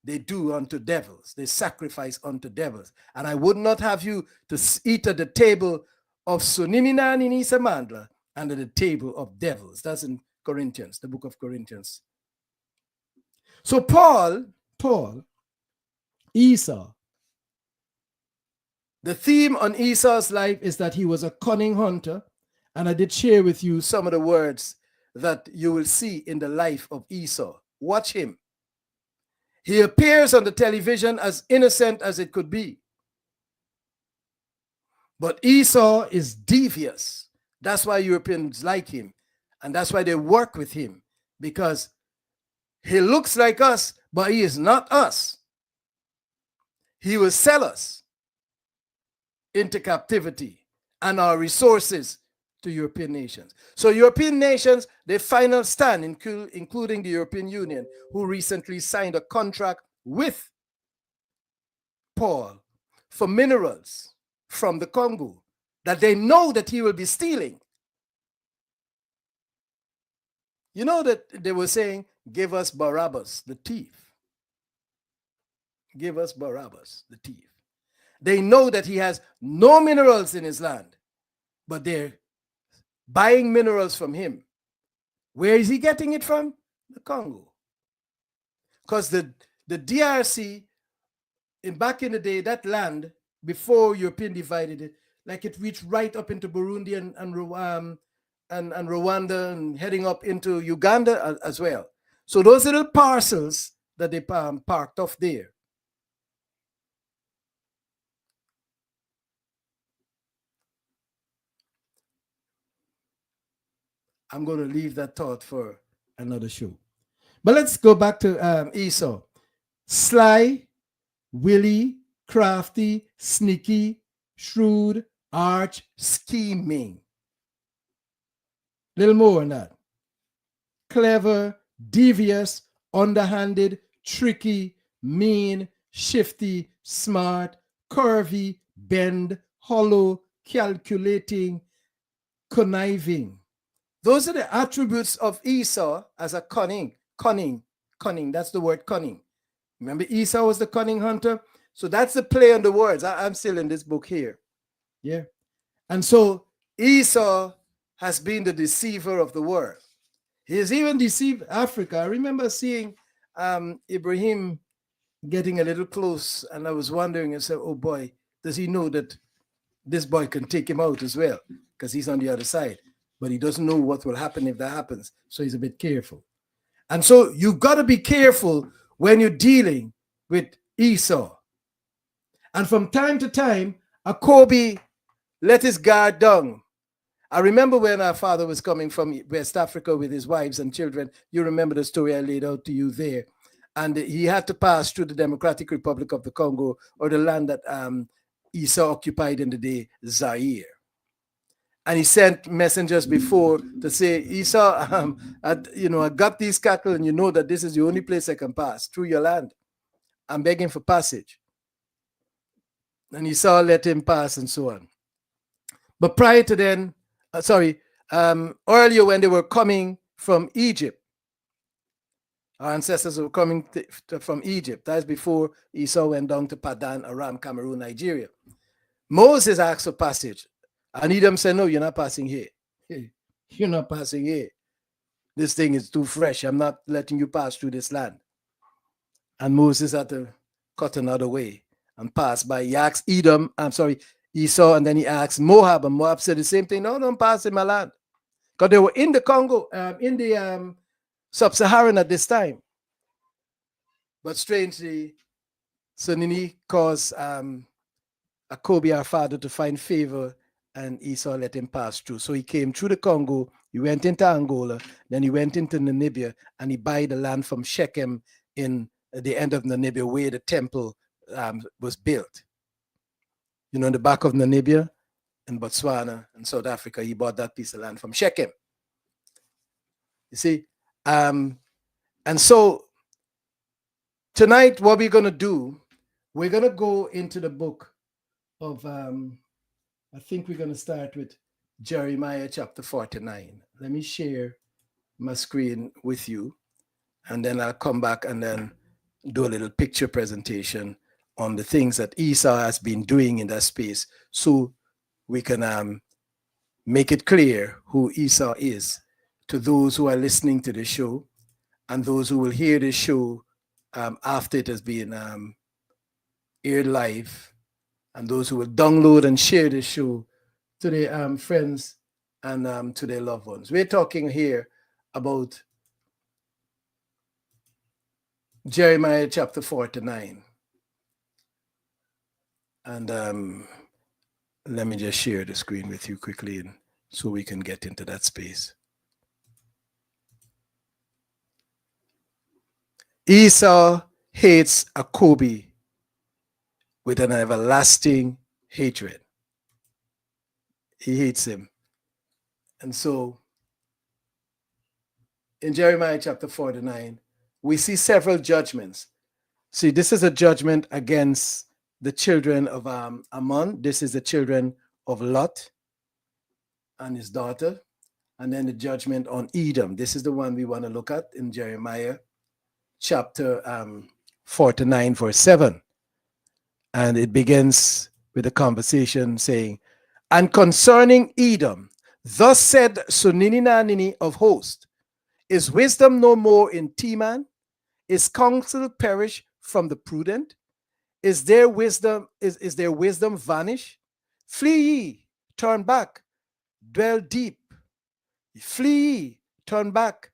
they do unto devils. They sacrifice unto devils. And I would not have you to eat at the table of Sunini Nanini Samandla and at the table of devils. That's in Corinthians, the book of Corinthians. So Paul, Esau, The theme on Esau's life is that he was a cunning hunter, and I did share with you some of the words that you will see in the life of Esau. Watch him. He appears on the television as innocent as it could be. But Esau is devious. That's why Europeans like him. And that's why they work with him. Because he looks like us, but he is not us. He will sell us into captivity and our resources to European nations. So European nations, their final stand, including the European Union, who recently signed a contract with Paul for minerals from the Congo that they know that he will be stealing. You know that they were saying, give us Barabbas, the thief. Give us Barabbas, the thief. They know that he has no minerals in his land, but they're buying minerals from him. Where is he getting it from? The Congo. Because the DRC, back in the day, that land, before European divided it, like it reached right up into Burundi and Rwanda and heading up into Uganda as well. So those little parcels that they parked off there. I'm going to leave that thought for another show. But let's go back to Esau. Sly, wily, crafty, sneaky, shrewd, arch, scheming. Little more on that. Clever, devious, underhanded, tricky, mean, shifty, smart, curvy, bend, hollow, calculating, conniving. Those are the attributes of Esau as a cunning. That's the word cunning. Remember, Esau was the cunning hunter. So that's the play on the words. I'm still in this book here. Yeah. And so Esau has been the deceiver of the world. He has even deceived Africa. I remember seeing Ibrahim getting a little close, and I was wondering and said, oh boy, does he know that this boy can take him out as well? Because he's on the other side. But he doesn't know what will happen if that happens. So he's a bit careful. And so you've got to be careful when you're dealing with Esau. And from time to time, Acobi let his guard down. I remember when our father was coming from West Africa with his wives and children. You remember the story I laid out to you there. And he had to pass through the Democratic Republic of the Congo, or the land that Esau occupied in the day, Zaire. And he sent messengers before to say, Esau, I got these cattle, and you know that this is the only place I can pass through your land. I'm begging for passage. And Esau let him pass and so on. But prior to then, earlier when they were coming from Egypt, our ancestors were coming from Egypt. That's before Esau went down to Padan Aram, Cameroon, Nigeria. Moses asked for passage. And Edom said, no, you're not passing here. You're not passing here. This thing is too fresh. I'm not letting you pass through this land. And Moses had to cut another way and pass by. He asked Esau, and then he asked Moab, and Moab said the same thing. No, don't pass in my land. Because they were in the Congo, in the Sub Saharan at this time. But strangely, Sonini caused Acobi, our father, to find favor, and Esau let him pass through. So he came through the Congo, he went into Angola, then he went into Namibia, and he bought the land from Shechem in the end of Namibia, where the temple was built. You know, in the back of Namibia, in Botswana, and South Africa, he bought that piece of land from Shechem. You see? And so tonight, what we're going to do, we're going to go into the book of, I think we're going to start with Jeremiah chapter 49. Let me share my screen with you, and then I'll come back and then do a little picture presentation on the things that Esau has been doing in that space, so we can make it clear who Esau is to those who are listening to the show and those who will hear the show after it has been aired live and those who will download and share this show to their friends and to their loved ones. We're talking here about Jeremiah chapter 49. And let me just share the screen with you quickly so we can get into that space. Esau hates Acobi with an everlasting hatred. He hates him. And so in Jeremiah chapter 49, we see several judgments. See, this is a judgment against the children of Ammon. This is the children of Lot and his daughter. And then the judgment on Edom. This is the one we want to look at in Jeremiah chapter 49, verse 7. And it begins with a conversation saying, and concerning Edom, thus said Suninini of hosts, is wisdom no more in Teman? Is counsel perish from the prudent? Is their wisdom vanished? Flee ye, turn back, dwell deep. Flee ye, turn back,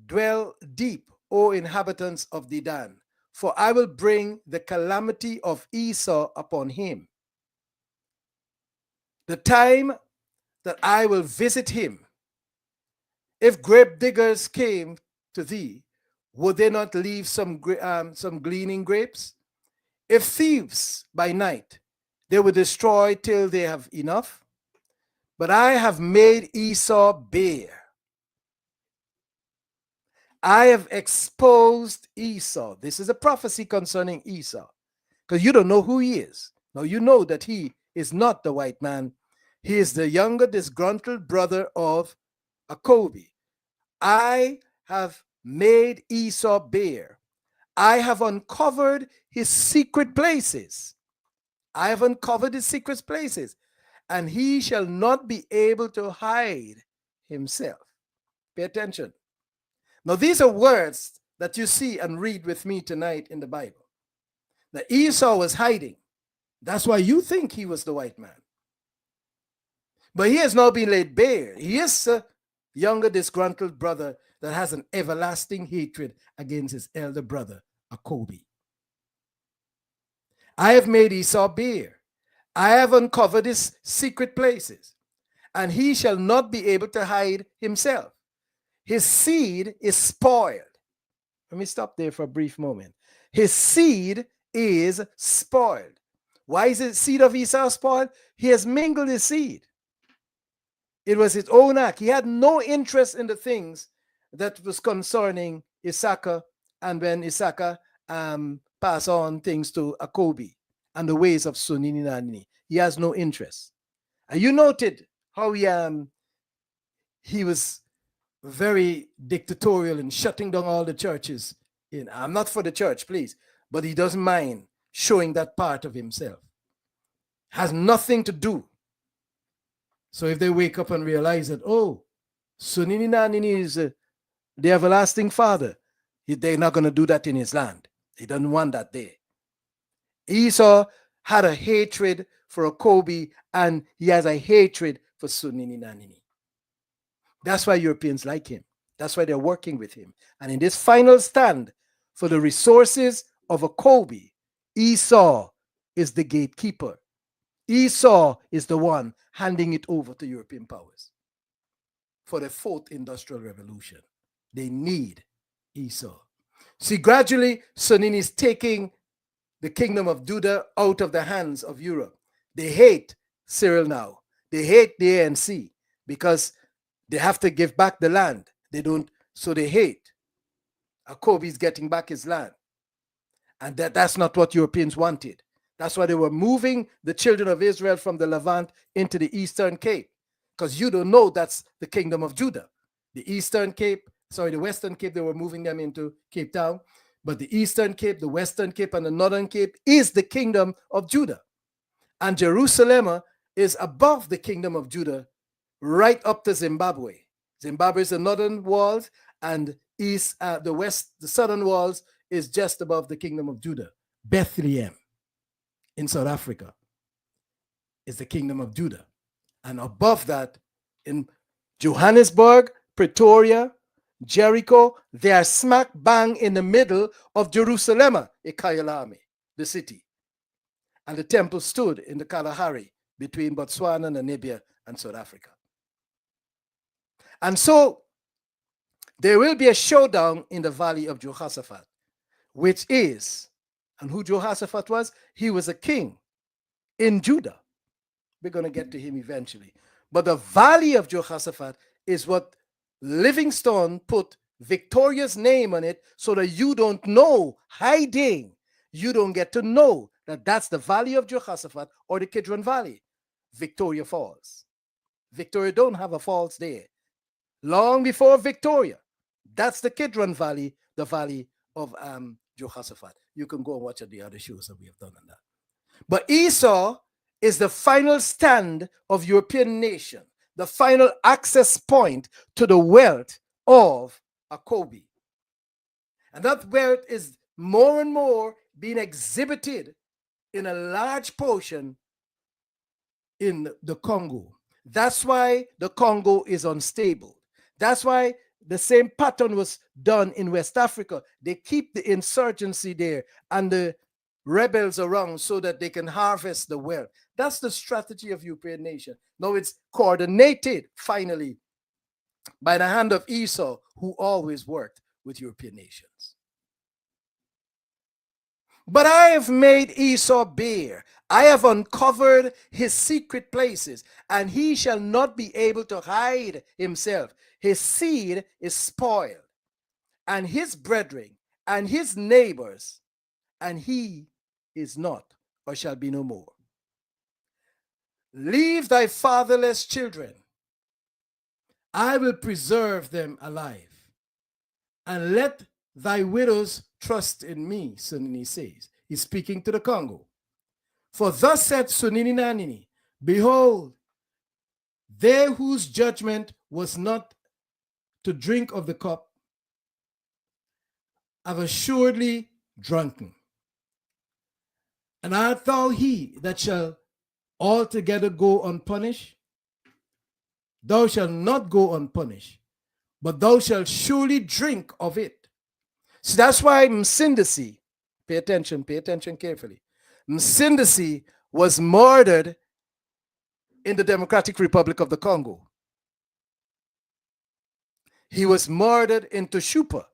dwell deep, O inhabitants of Dedan, for I will bring the calamity of Esau upon him. The time that I will visit him. If grape diggers came to thee, would they not leave some gleaning grapes? If thieves by night, they will destroy till they have enough. But I have made Esau bare. I have exposed Esau. This is a prophecy concerning Esau, because you don't know who he is. Now you know that he is not the white man. He is the younger disgruntled brother of Acobi. I have made Esau bare. I have uncovered his secret places. I have uncovered his secret places, and he shall not be able to hide himself. Pay attention. Now, these are words that you see and read with me tonight in the Bible. That Esau was hiding. That's why you think he was the white man. But he has now been laid bare. He is a younger disgruntled brother that has an everlasting hatred against his elder brother, Acobi. I have made Esau bare. I have uncovered his secret places, and he shall not be able to hide himself. His seed is spoiled. Let me stop there for a brief moment. His seed is spoiled. Why is the seed of Esau spoiled? He has mingled his seed. It was his own act. He had no interest in the things that was concerning Issachar, and when Issachar pass on things to Acobi and the ways of Suninani, he has no interest. And you noted how he was very dictatorial in shutting down all the churches. I'm not for the church, please, but he doesn't mind showing that part of himself. Has nothing to do. So if they wake up and realize that, oh, Suninani is the everlasting father, they're not going to do that in his land. He doesn't want that there. Esau had a hatred for Acobi, and he has a hatred for Suninani. That's why Europeans like him. That's why they're working with him. And in this final stand for the resources of Acobi, Esau is the gatekeeper. Esau is the one handing it over to European powers for the fourth industrial revolution. They need Esau. See, gradually, Sunini is taking the kingdom of Judah out of the hands of Europe. They hate Cyril now. They hate the ANC because they have to give back the land. They don't, so they hate. Acobi is getting back his land. And that's not what Europeans wanted. That's why they were moving the children of Israel from the Levant into the Eastern Cape. Because you don't know that's the kingdom of Judah. The Western Cape, they were moving them into Cape Town. But the Eastern Cape, the Western Cape, and the Northern Cape is the kingdom of Judah. And Jerusalem is above the kingdom of Judah, right up to Zimbabwe. Zimbabwe is the northern walls, and the southern walls is just above the kingdom of Judah. Bethlehem in South Africa. is the kingdom of Judah. And above that, in Johannesburg, Pretoria, Jericho, they are smack bang in the middle of Jerusalem, Ikayalami, the city. And the temple stood in the Kalahari between Botswana, Namibia, and South Africa. And so there will be a showdown in the valley of Jehoshaphat, which is, and who Jehoshaphat was? He was a king in Judah. We're going to get to him eventually. But the valley of Jehoshaphat is what Livingstone put Victoria's name on it so that you don't know, hiding, you don't get to know that that's the valley of Jehoshaphat or the Kidron Valley, Victoria Falls. Victoria don't have a falls there. Long before Victoria, that's the Kidron Valley, the valley of Jehoshaphat. You can go and watch the other shows that we have done on that. But Esau is the final stand of European nation, the final access point to the wealth of Acobi. And that wealth is more and more being exhibited in a large portion in the Congo. That's why the Congo is unstable. That's why the same pattern was done in West Africa. They keep the insurgency there and the rebels around so that they can harvest the wealth. That's the strategy of European nation. Now it's coordinated, finally, by the hand of Esau, who always worked with European nations. But I have made Esau bare. I have uncovered his secret places, and he shall not be able to hide himself. His seed is spoiled, and his brethren, and his neighbors, and he is not, or shall be no more. Leave thy fatherless children. I will preserve them alive, and let thy widows trust in me, Sunini says. He's speaking to the Congo. For thus said Sunini Nanini, behold, they whose judgment was not to drink of the cup have assuredly drunken. And art thou he that shall altogether go unpunished? Thou shalt not go unpunished, but thou shalt surely drink of it. So that's why Msindisi, pay attention carefully. Msindisi was murdered in the Democratic Republic of the Congo. He was murdered in Toshupa.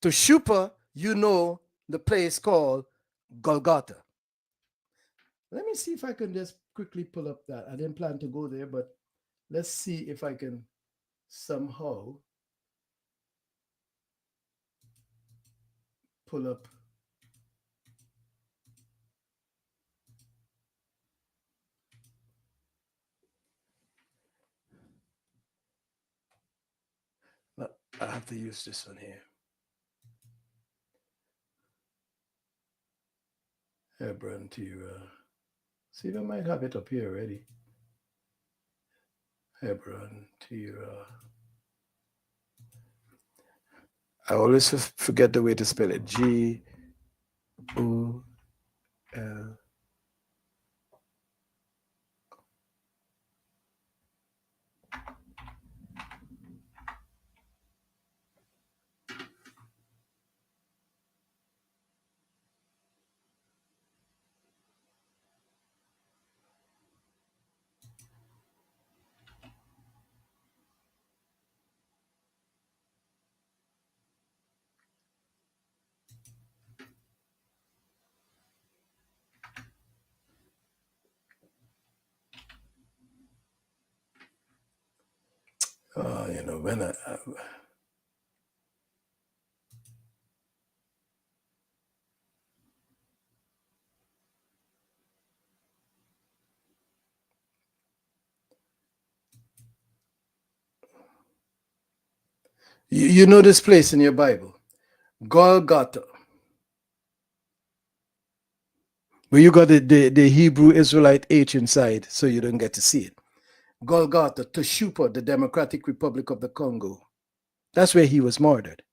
Toshupa, you know, the place called Golgotha. Let me see if I can just quickly pull up that. I didn't plan to go there, but let's see if I can somehow pull up. I have to use this one here. Hebron to see if I might have it up here already. Hebron to I always forget the way to spell it. G-O-L. You know, when you know this place in your Bible, Golgotha, where you got the Hebrew Israelite H inside, so you don't get to see it. Golgotha, Toshupa, the Democratic Republic of the Congo. That's where he was murdered.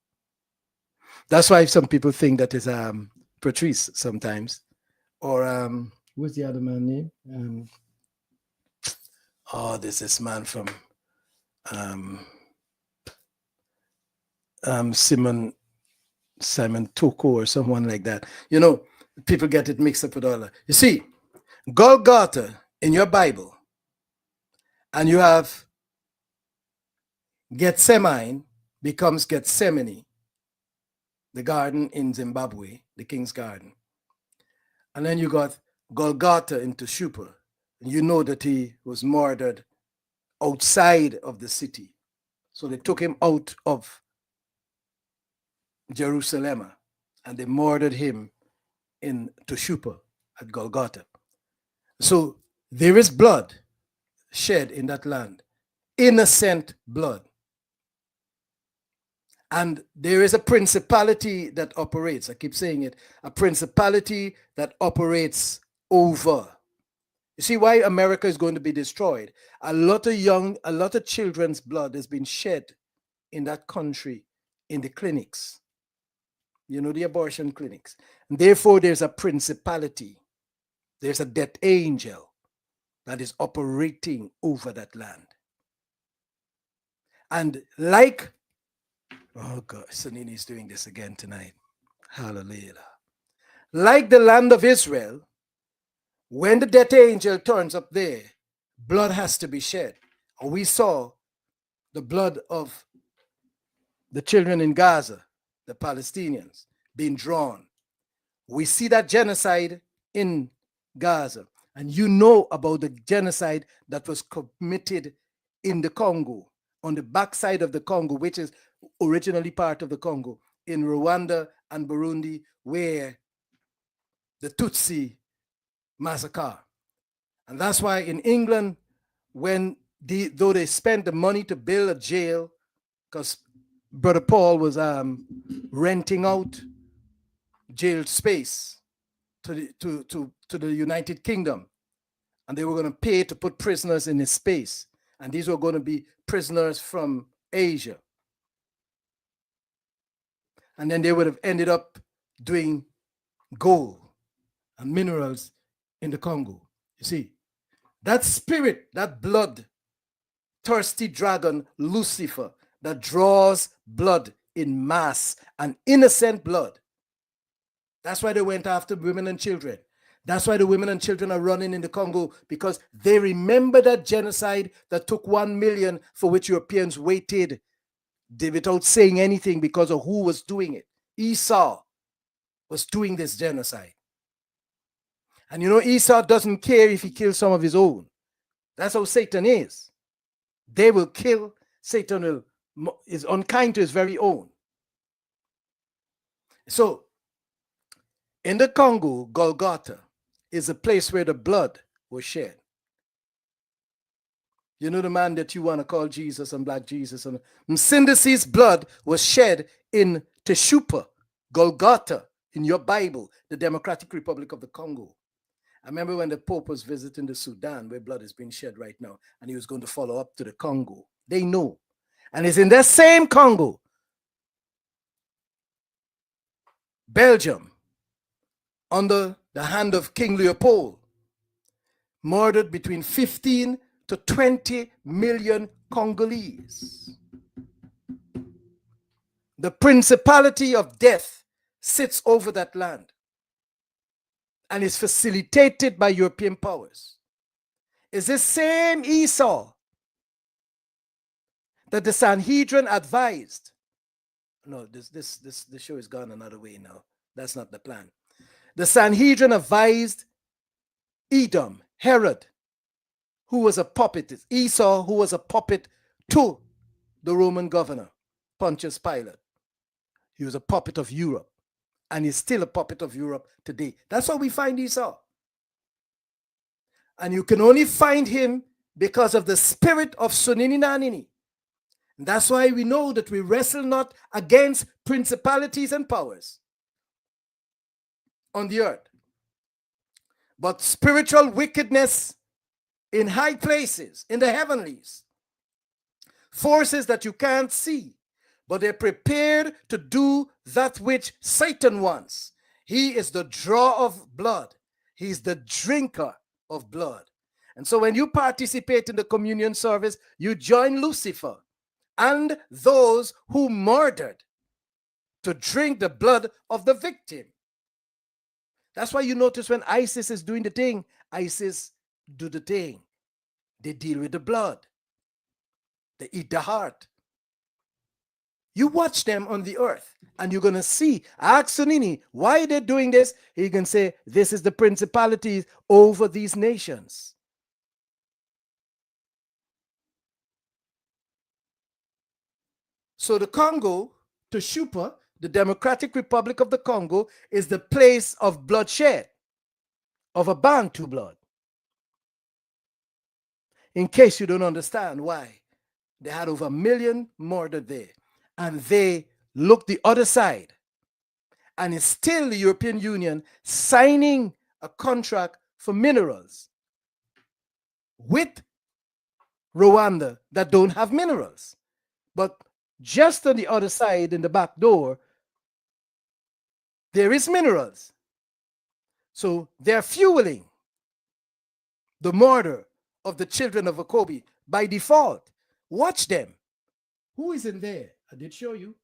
That's why some people think that is Patrice sometimes, or Who's the other man name? There's this man from Simon Toko or someone like that. You know, people get it mixed up with all that. You see, Golgotha in your Bible, and you have Gethsemane becomes Gethsemane, the garden in Zimbabwe, the king's garden. And then you got Golgotha into Shupper. And you know that he was murdered outside of the city. So they took him out of Jerusalem and they murdered him in Shupper at Golgotha. So there is blood shed in that land, innocent blood. And there is a principality that operates, I keep saying it, a principality that operates over. You see why America is going to be destroyed? A lot of children's blood has been shed in that country in the clinics. You know, the abortion clinics. And therefore, there's a principality. There's a death angel that is operating over that land. And like, oh God, Sunini is doing this again tonight. Hallelujah. Like the land of Israel, when the death angel turns up there, blood has to be shed. And we saw the blood of the children in Gaza, the Palestinians, being drawn. We see that genocide in Gaza. And you know about the genocide that was committed in the Congo, on the backside of the Congo, which is originally part of the Congo, in Rwanda and Burundi, where the Tutsi massacre. And that's why in England, though they spent the money to build a jail, because Brother Paul was renting out jail space to the United Kingdom, and they were going to pay to put prisoners in his space, and these were going to be prisoners from Asia. And then they would have ended up doing gold and minerals in the Congo. You see, that spirit, that blood, thirsty dragon, Lucifer, that draws blood in mass and innocent blood. That's why they went after women and children. That's why the women and children are running in the Congo, because they remember that genocide that took 1 million, for which Europeans waited without saying anything because of who was doing it. Esau was doing this genocide. And you know, Esau doesn't care if he kills some of his own. That's how Satan is. They will kill. Satan is unkind to his very own. So, in the Congo, Golgotha is a place where the blood was shed. You know the man that you want to call Jesus and Black Jesus. And Msindisi's blood was shed in Teshuppa, Golgotha, in your Bible, the Democratic Republic of the Congo. I remember when the Pope was visiting the Sudan, where blood is being shed right now, and he was going to follow up to the Congo. They know. And it's in that same Congo, Belgium, under the hand of King Leopold, murdered between 15 to 20 million Congolese. The principality of death sits over that land and is facilitated by European powers. It's this same Esau that the Sanhedrin advised. No, this show is gone another way now. That's not the plan. The Sanhedrin advised Edom, Herod, who was a puppet, Esau, who was a puppet to the Roman governor, Pontius Pilate. He was a puppet of Europe, and he's still a puppet of Europe today. That's how we find Esau. And you can only find him because of the spirit of Sunini Nanini. And that's why we know that we wrestle not against principalities and powers on the earth, but spiritual wickedness in high places, in the heavenlies. Forces that you can't see, but they're prepared to do that which Satan wants. He is the draw of blood. He's the drinker of blood. And so when you participate in the communion service, you join Lucifer and those who murdered to drink the blood of the victim. That's why you notice when ISIS is doing the thing, ISIS do the thing. They deal with the blood. They eat the heart. You watch them on the earth and you're going to see, ask Sunini, why they're doing this? He can say, this is the principalities over these nations. So the Congo, to Shupa, the Democratic Republic of the Congo, is the place of bloodshed, of a Bantu blood. In case you don't understand why, they had over 1 million murdered there. And they looked the other side. And it's still the European Union signing a contract for minerals with Rwanda that don't have minerals. But just on the other side, in the back door, there is minerals. So they're fueling the murder of the children of Acobi by default. Watch them. Who is in there? I did show you.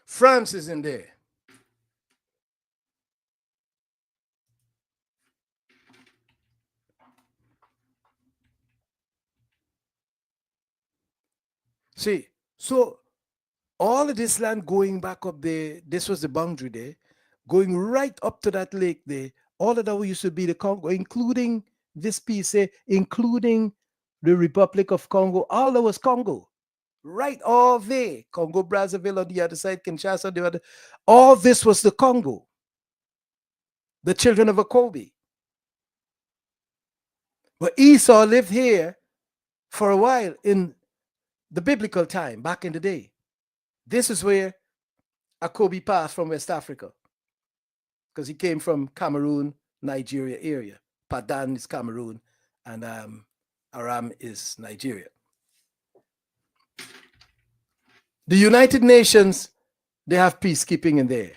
France is in there. See, so all of this land going back up there, this was the boundary there, going right up to that lake there, all of that used to be the Congo, including this piece here, including the Republic of Congo, all that was Congo. Right all there, Congo, Brazzaville on the other side, Kinshasa on the other, all this was the Congo. The children of Acobi. But Esau lived here for a while in the biblical time, back in the day. This is where Acobi passed from West Africa, because he came from Cameroon, Nigeria area. Padan is Cameroon, and Aram is Nigeria. The United Nations, they have peacekeeping in there.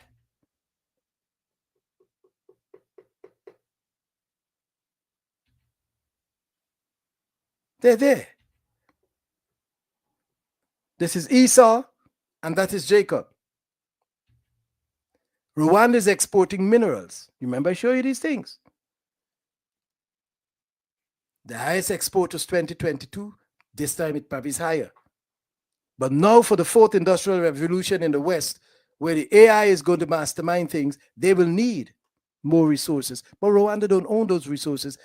They're there. This is Esau, and that is Jacob. Rwanda is exporting minerals. Remember I showed you these things. The highest export was 2022. This time it probably is higher. But now for the fourth industrial revolution in the West, where the AI is going to mastermind things, they will need more resources. But Rwanda don't own those resources.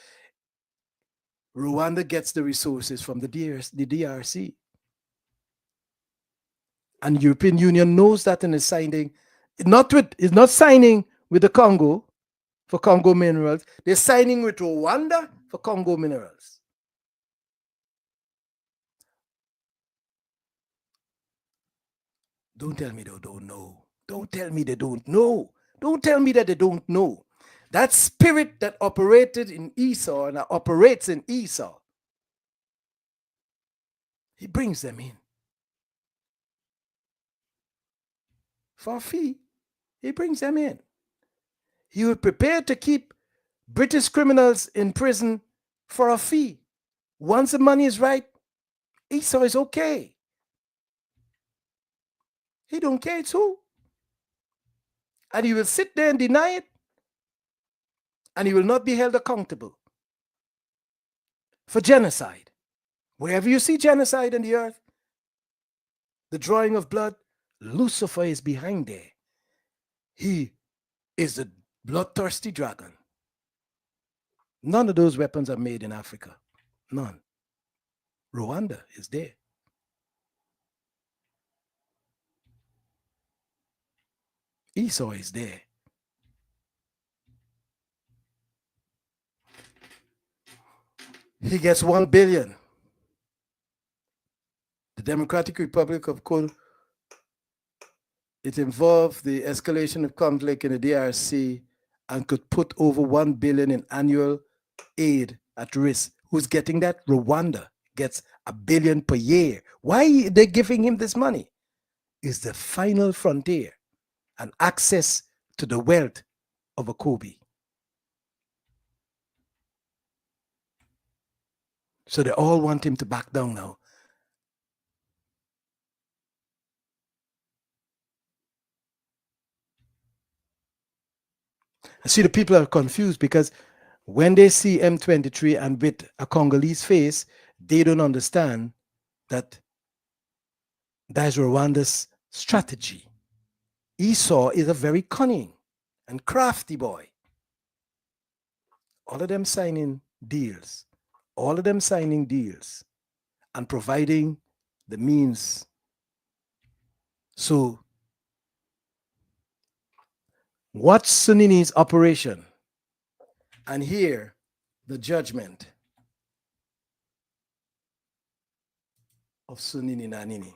Rwanda gets the resources from the DRC. And the European Union knows that and is signing, it's not signing with the Congo for Congo minerals. They're signing with Rwanda for Congo minerals. Don't tell me they don't know. Don't tell me they don't know. Don't tell me that they don't know. That spirit that operated in Esau and that operates in Esau, he brings them in. For a fee, he brings them in. He was prepared to keep British criminals in prison for a fee. Once the money is right, Esau is okay. He don't care it's who. And he will sit there and deny it, and he will not be held accountable for genocide. Wherever you see genocide on the earth, the drawing of blood, Lucifer is behind there. He is the bloodthirsty dragon. None of those weapons are made in Africa. None. Rwanda is there. Esau is there. He gets 1 billion. The Democratic Republic of Congo It involved the escalation of conflict in the DRC and could put over 1 billion in annual aid at risk. Who's getting that? Rwanda gets $1 billion per year. Why are they giving him this money? Is the final frontier and access to the wealth of Acobi. So they all want him to back down now. I see the people are confused because when they see M23 and with a Congolese face, they don't understand that that's Rwanda's strategy. Esau is a very cunning and crafty boy. All of them signing deals, and providing the means. So, what's Sunini's operation? And here, the judgment of Sunini Nanini.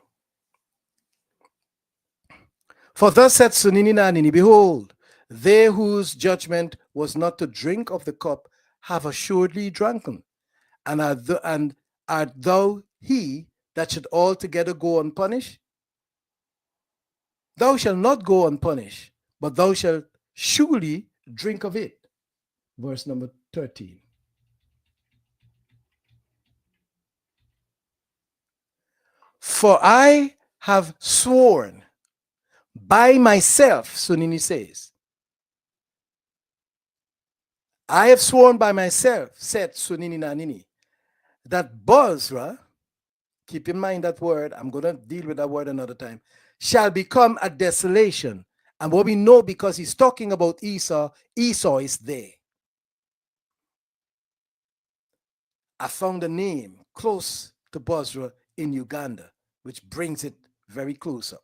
For thus said Sunini Nanini, behold, they whose judgment was not to drink of the cup have assuredly drunken, and art thou he that should altogether go unpunished? Thou shalt not go unpunished, but thou shalt surely drink of it. Verse number 13. For I have sworn by myself, Sunini says. I have sworn by myself, said Sunini Nanini, that Bozrah, keep in mind that word, I'm going to deal with that word another time, shall become a desolation. And what we know, because he's talking about Esau, Esau is there. I found a name close to Bozrah in Uganda, which brings it very close up.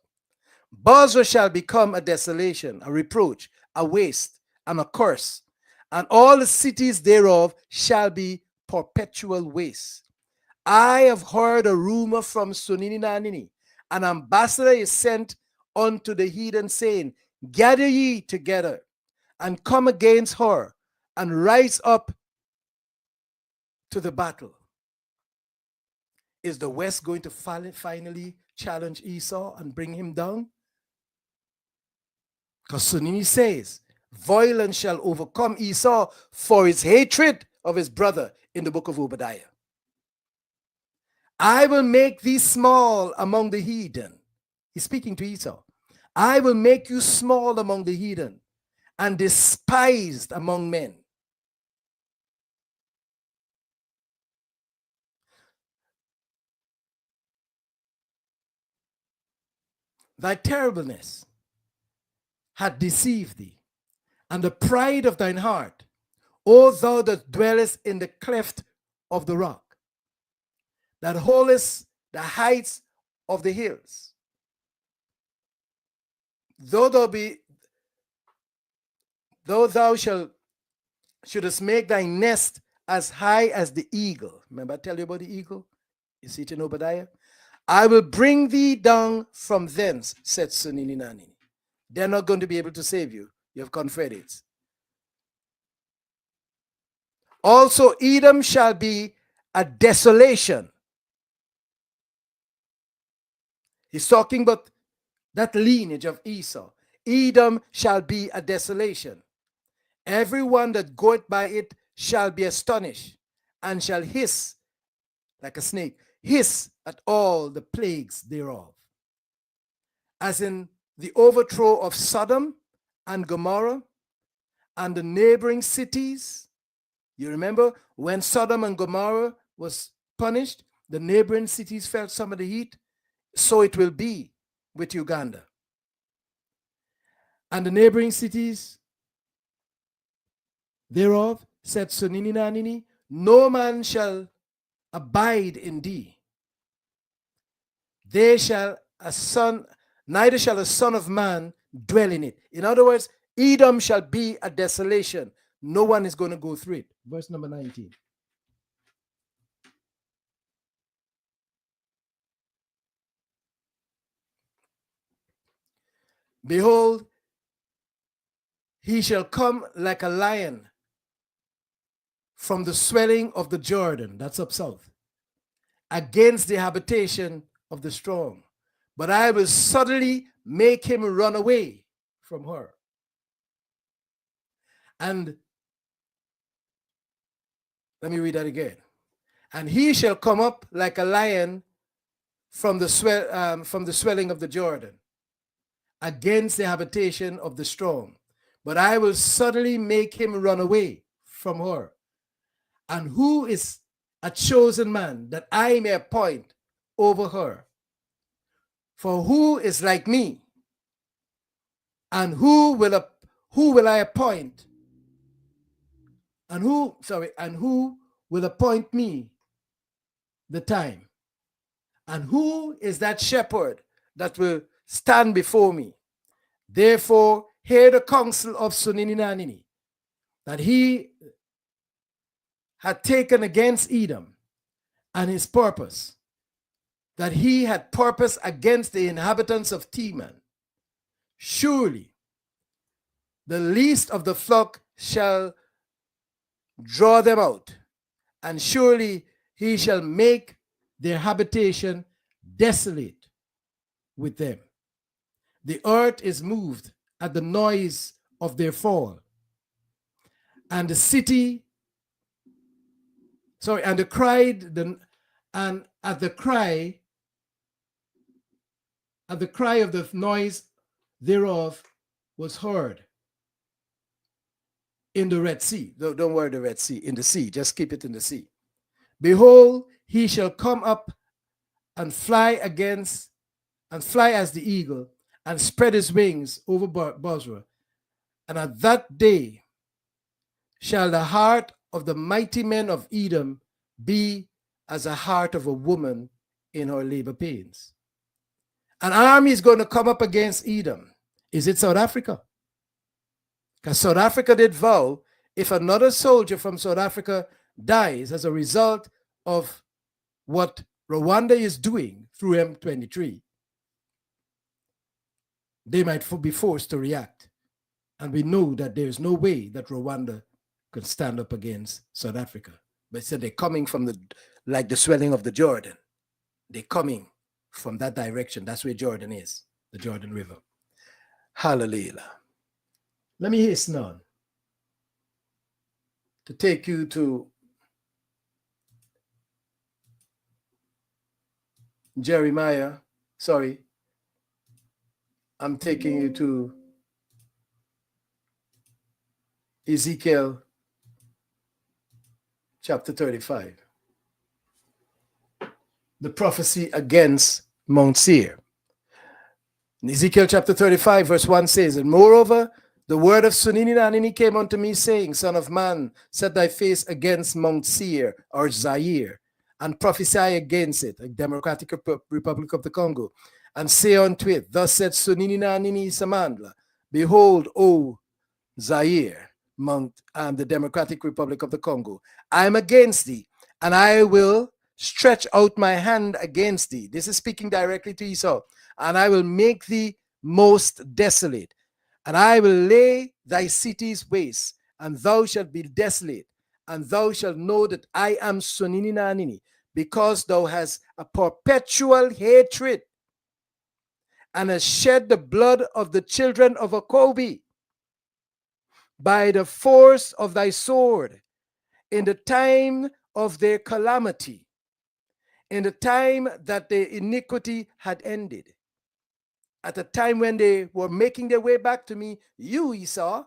Bozrah shall become a desolation, a reproach, a waste, and a curse, and all the cities thereof shall be perpetual waste. I have heard a rumor from Sunini Nanini. An ambassador is sent unto the heathen, saying, gather ye together and come against her and rise up to the battle. Is the West going to finally challenge Esau and bring him down? Because Sunini says, violence shall overcome Esau for his hatred of his brother in the book of Obadiah. I will make thee small among the heathen. He's speaking to Esau. I will make you small among the heathen and despised among men. Thy terribleness had deceived thee, and the pride of thine heart, O thou that dwellest in the cleft of the rock, that holdest the heights of the hills. Though thou shouldest make thy nest as high as the eagle. Remember I tell you about the eagle? You see it in Obadiah? I will bring thee down from thence, said Sunini Nanini. They're not going to be able to save you. You have Confederates. Also, Edom shall be a desolation. He's talking about that lineage of Esau. Edom shall be a desolation. Everyone that goeth by it shall be astonished, and shall hiss like a snake, hiss at all the plagues thereof. As in the overthrow of Sodom and Gomorrah and the neighboring cities. You remember when Sodom and Gomorrah was punished, the neighboring cities felt some of the heat. So it will be with Uganda. And the neighboring cities thereof, said Sunini Nanini, no man shall abide in thee. Neither shall a son of man dwell in it. In other words, Edom shall be a desolation. No one is going to go through it. Verse number 19. Behold, he shall come like a lion from the swelling of the Jordan, that's up south, against the habitation of the strong. But I will suddenly make him run away from her. And let me read that again. And he shall come up like a lion from the swelling of the Jordan, against the habitation of the strong. But I will suddenly make him run away from her. And who is a chosen man that I may appoint over her? For who is like me? And who will I appoint? And who will appoint me the time? And who is that shepherd that will stand before me? Therefore, hear the counsel of Suninanini, that he had taken against Edom, and his purpose, that he had purpose against the inhabitants of Teman. Surely the least of the flock shall draw them out, and surely he shall make their habitation desolate with them. The earth is moved at the noise of their fall, and the city, and the cry of the noise thereof was heard in the Red Sea. Don't worry, the Red Sea, in the sea, just keep it in the sea. Behold, he shall come up and fly as the eagle, and spread his wings over Bozrah. And at that day shall the heart of the mighty men of Edom be as a heart of a woman in her labor pains. An army is going to come up against Edom. Is it South Africa? Because South Africa did vow, if another soldier from South Africa dies as a result of what Rwanda is doing through M23, they might be forced to react. And we know that there is no way that Rwanda could stand up against South Africa. But said they're coming from like the swelling of the Jordan. They're coming from that direction. That's where Jordan is, the Jordan River. Hallelujah. Let me hasten on to take you to I'm taking you to Ezekiel chapter 35. The prophecy against Mount Seir. In Ezekiel chapter 35, verse 1 says, and moreover, the word of Suninanini came unto me, saying, Son of man, set thy face against Mount Seir, or Zaire, and prophesy against it, a Democratic Republic of the Congo, and say unto it, thus said Suninanini Samandla, behold, O Zaire, Mount and the Democratic Republic of the Congo, I am against thee, and I will stretch out my hand against thee. This is speaking directly to Esau. And I will make thee most desolate, and I will lay thy cities waste, and thou shalt be desolate, and thou shalt know that I am Suninanini, because thou hast a perpetual hatred, and hast shed the blood of the children of Acobi by the force of thy sword in the time of their calamity, in the time that their iniquity had ended. At the time when they were making their way back to me, you, Esau,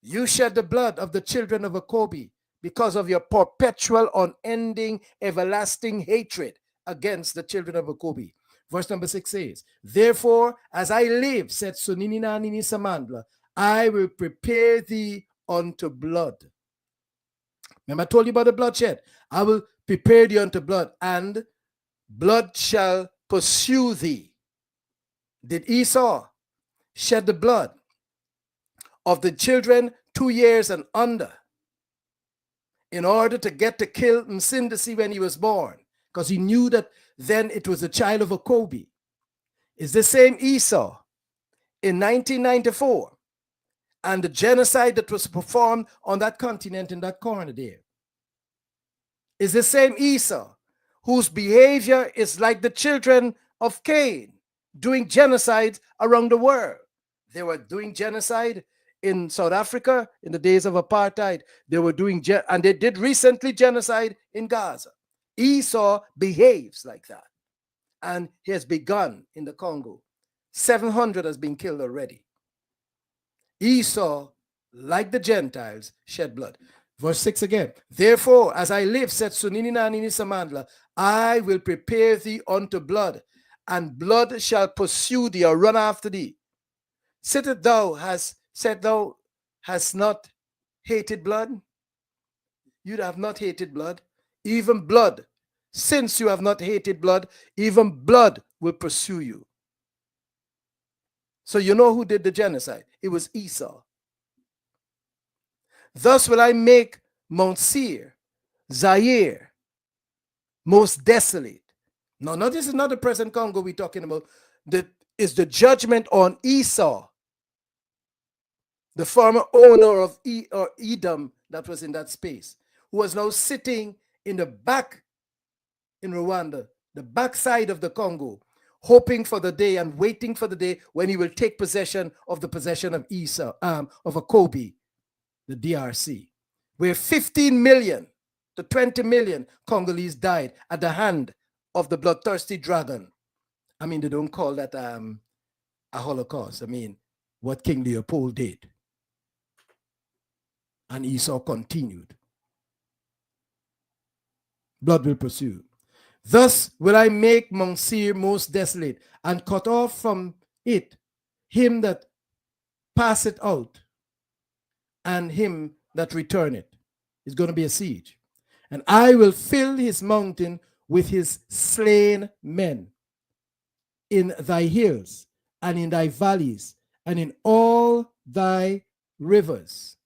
you shed the blood of the children of Acobi because of your perpetual, unending, everlasting hatred against the children of Acobi. Verse number 6 says, therefore, as I live, said Suninanini Samandla, I will prepare thee unto blood. Remember I told you about the bloodshed. I will prepare thee unto blood, and blood shall pursue thee. Did Esau shed the blood of the children 2 years and under in order to get to kill Msindasi when he was born? Because he knew that then it was a child of Acobi. Is the same Esau in 1994 and the genocide that was performed on that continent in that corner there is the same Esau whose behavior is like the children of Cain doing genocide around the world. They were doing genocide in South Africa in the days of apartheid. They were doing, and they did recently genocide in Gaza. Esau behaves like that. And he has begun in the Congo. 700 has been killed already. Esau, like the Gentiles, shed blood. Verse 6 again. Therefore, as I live, said Sunini Nanini Samandla, I will prepare thee unto blood, and blood shall pursue thee or run after thee. Said thou hast not hated blood? You have not hated blood, even blood. Since you have not hated blood, even blood will pursue you. So you know who did the genocide? It was Esau. Thus will I make Mount Seir, Zaire, most desolate. No, this is not the present Congo we're talking about. That is the judgment on Esau, the former owner of Edom that was in that space, who was now sitting in the back in Rwanda, the backside of the Congo, hoping for the day and waiting for the day when he will take possession of the possession of Esau, of Acobi, the DRC, where 15 million to 20 million Congolese died at the hand of the bloodthirsty dragon. I mean, they don't call that a Holocaust. I mean, what King Leopold did. And Esau continued. Blood will pursue. Thus will I make Mount Seir most desolate, and cut off from it him that passeth out, and him that returneth. It's going to be a siege. And I will fill his mountain with his slain men in thy hills, and in thy valleys, and in all thy rivers.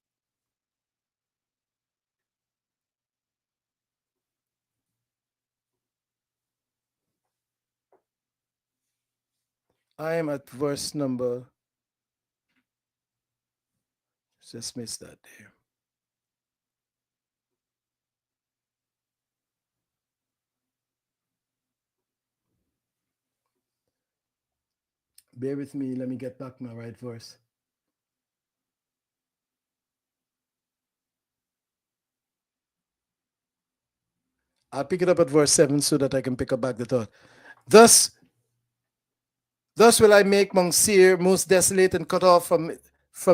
I am at verse number, just missed that there. Bear with me, let me get back my right verse. I'll pick it up at verse 7 so that I can pick up back the thought. Thus will I make Mount Seir most desolate, and cut off from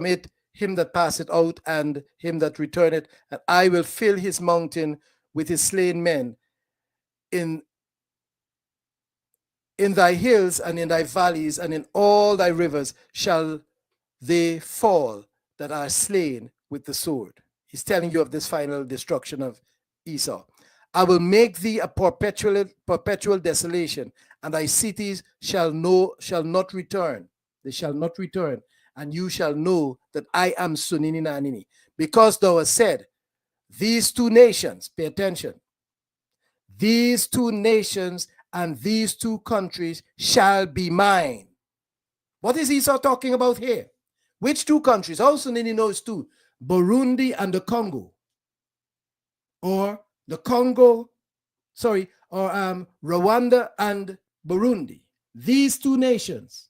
it him that passeth out, and him that returneth, and I will fill his mountain with his slain men. In thy hills and in thy valleys and in all thy rivers shall they fall that are slain with the sword. He's telling you of this final destruction of Esau. I will make thee a perpetual desolation, and thy cities shall not return. They shall not return, and you shall know that I am Sunini Nanini. Because thou hast said, these two nations, pay attention, these two nations and these two countries shall be mine. What is Esau talking about here? Which two countries? Also Sunini knows two, Burundi and the Congo. Or the Congo, Rwanda and Burundi. These two nations.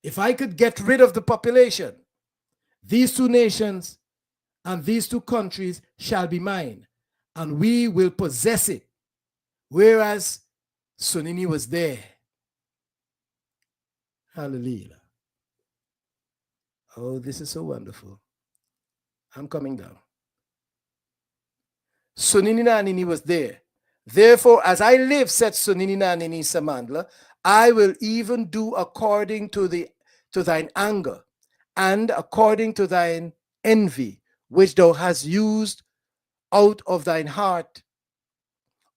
If I could get rid of the population, these two nations and these two countries shall be mine, and we will possess it. Whereas Sunini was there. Hallelujah. Oh, this is so wonderful. I'm coming down. Sunini Nanini was there. Therefore, as I live, said Sunini Nanini Samandla, I will even do according to thine anger, and according to thine envy, which thou hast used out of thine heart,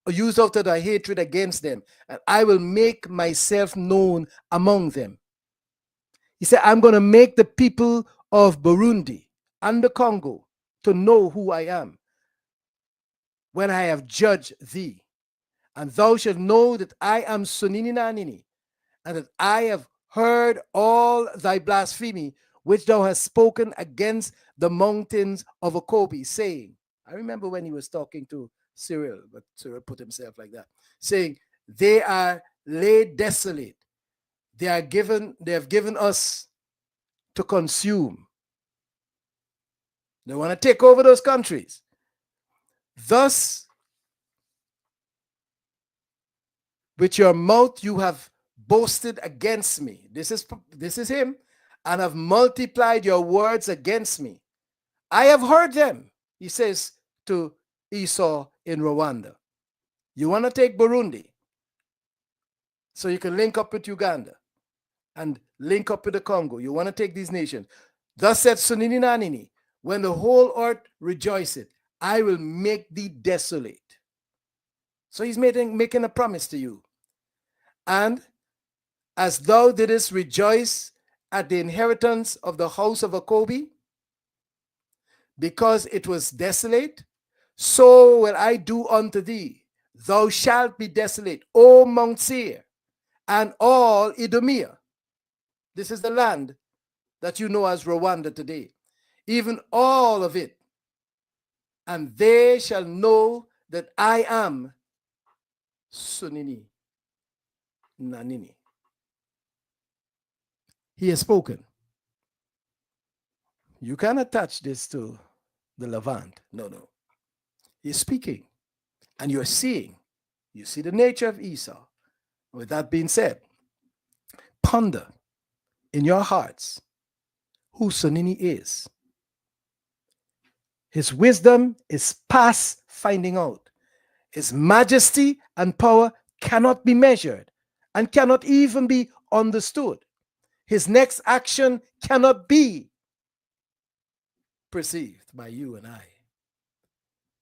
or used out of thy hatred against them, and I will make myself known among them. He said, I'm going to make the people of Burundi and the Congo to know who I am when I have judged thee. And thou shalt know that I am Sunini Nanini, and that I have heard all thy blasphemy, which thou hast spoken against the mountains of Acobi, saying, I remember when he was talking to Cyril, but Cyril put himself like that, saying, they are laid desolate. They have given us to consume. They want to take over those countries. Thus, with your mouth you have boasted against me. This is him. And have multiplied your words against me. I have heard them, he says to Esau in Rwanda. You want to take Burundi so you can link up with Uganda and link up with the Congo. You want to take these nations. Thus said Sunini Nanini, when the whole earth rejoiceth, I will make thee desolate. So he's making a promise to you. And as thou didst rejoice at the inheritance of the house of Acobi, because it was desolate, so will I do unto thee. Thou shalt be desolate, O Mount Seir, and all Edomia. This is the land that you know as Rwanda today, even all of it. And they shall know that I am Sunini Nanini. He has spoken. You cannot attach this to the Levant. No. He's speaking. And you're seeing. You see the nature of Esau. With that being said, ponder in your hearts who Sunini is. His wisdom is past finding out. His majesty and power cannot be measured and cannot even be understood. His next action cannot be perceived by you and I.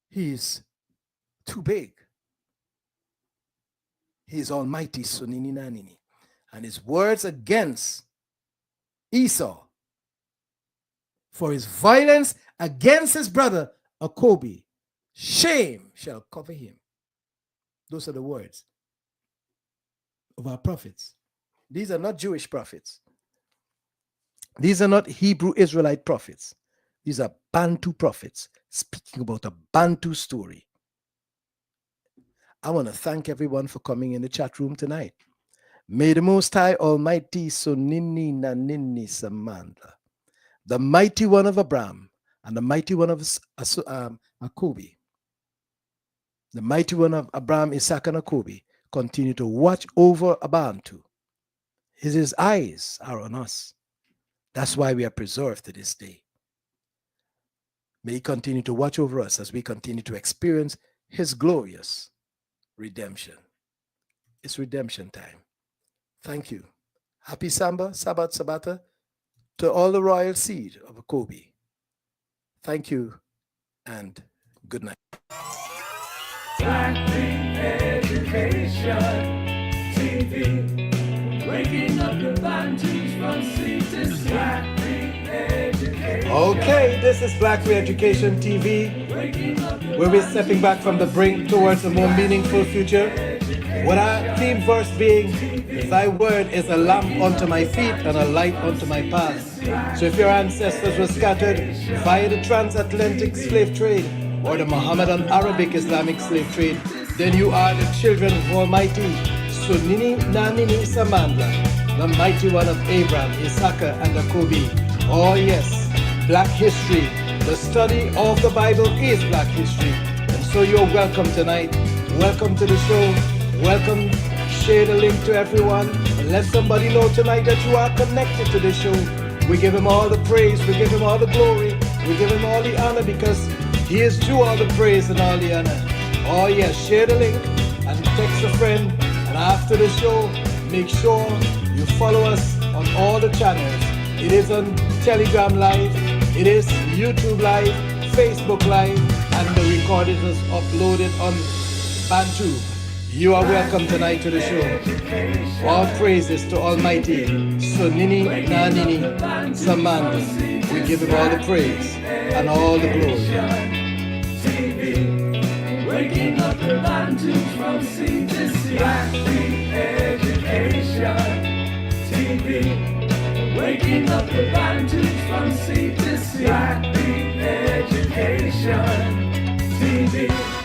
He's too big. He's Almighty Sunini Nanini. And his words against Esau for his violence against his brother Acobi, shame shall cover him. Those are the words of our prophets. These are not Jewish prophets. These are not Hebrew Israelite prophets. These are Bantu prophets speaking about a Bantu story. I want to thank everyone for coming in the chat room tonight. May the Most High Almighty Sunini Nanini Samandla, the mighty one of Abraham and the mighty one of Acobi, the mighty one of Abraham, Isaac, and Acobi, continue to watch over Abantu. His eyes are on us. That's why we are preserved to this day. May he continue to watch over us as we continue to experience his glorious redemption. It's redemption time. Thank you. Happy Samba, Sabbath, Sabbata to all the royal seed of Acobi. Thank you and good night. Black Education TV, waking up the Bantus from sleep to sleep. Black Education. Okay, this is Black Education TV, where we're stepping back from the brink towards a more meaningful future. With our theme verse being, thy word is a lamp unto my feet and a light unto my path. So if your ancestors were scattered via the transatlantic slave trade or the Mohammedan Arabic Islamic slave trade, then you are the children of Almighty Sunini Nanini Samandla, the mighty one of Abraham, Isaac, and Acobi. Oh yes, Black history. The study of the Bible is Black history. And so you're welcome tonight. Welcome to the show. Welcome. Share the link to everyone. And let somebody know tonight that you are connected to the show. We give him all the praise. We give him all the glory. We give him all the honor because he is due all the praise and all the honor. Oh yes, share the link and text a friend. And after the show, make sure you follow us on all the channels. It is on Telegram Live. It is YouTube Live, Facebook Live, and the recording is uploaded on Bantu. You are welcome tonight to the show. All praises to Almighty Sunini Nanini Samandla. We give him all the praise and all the glory. Waking up the Bantus from sea to sea. Black Education TV. TV, waking up the Bantus from sea to sea. Black Education TV.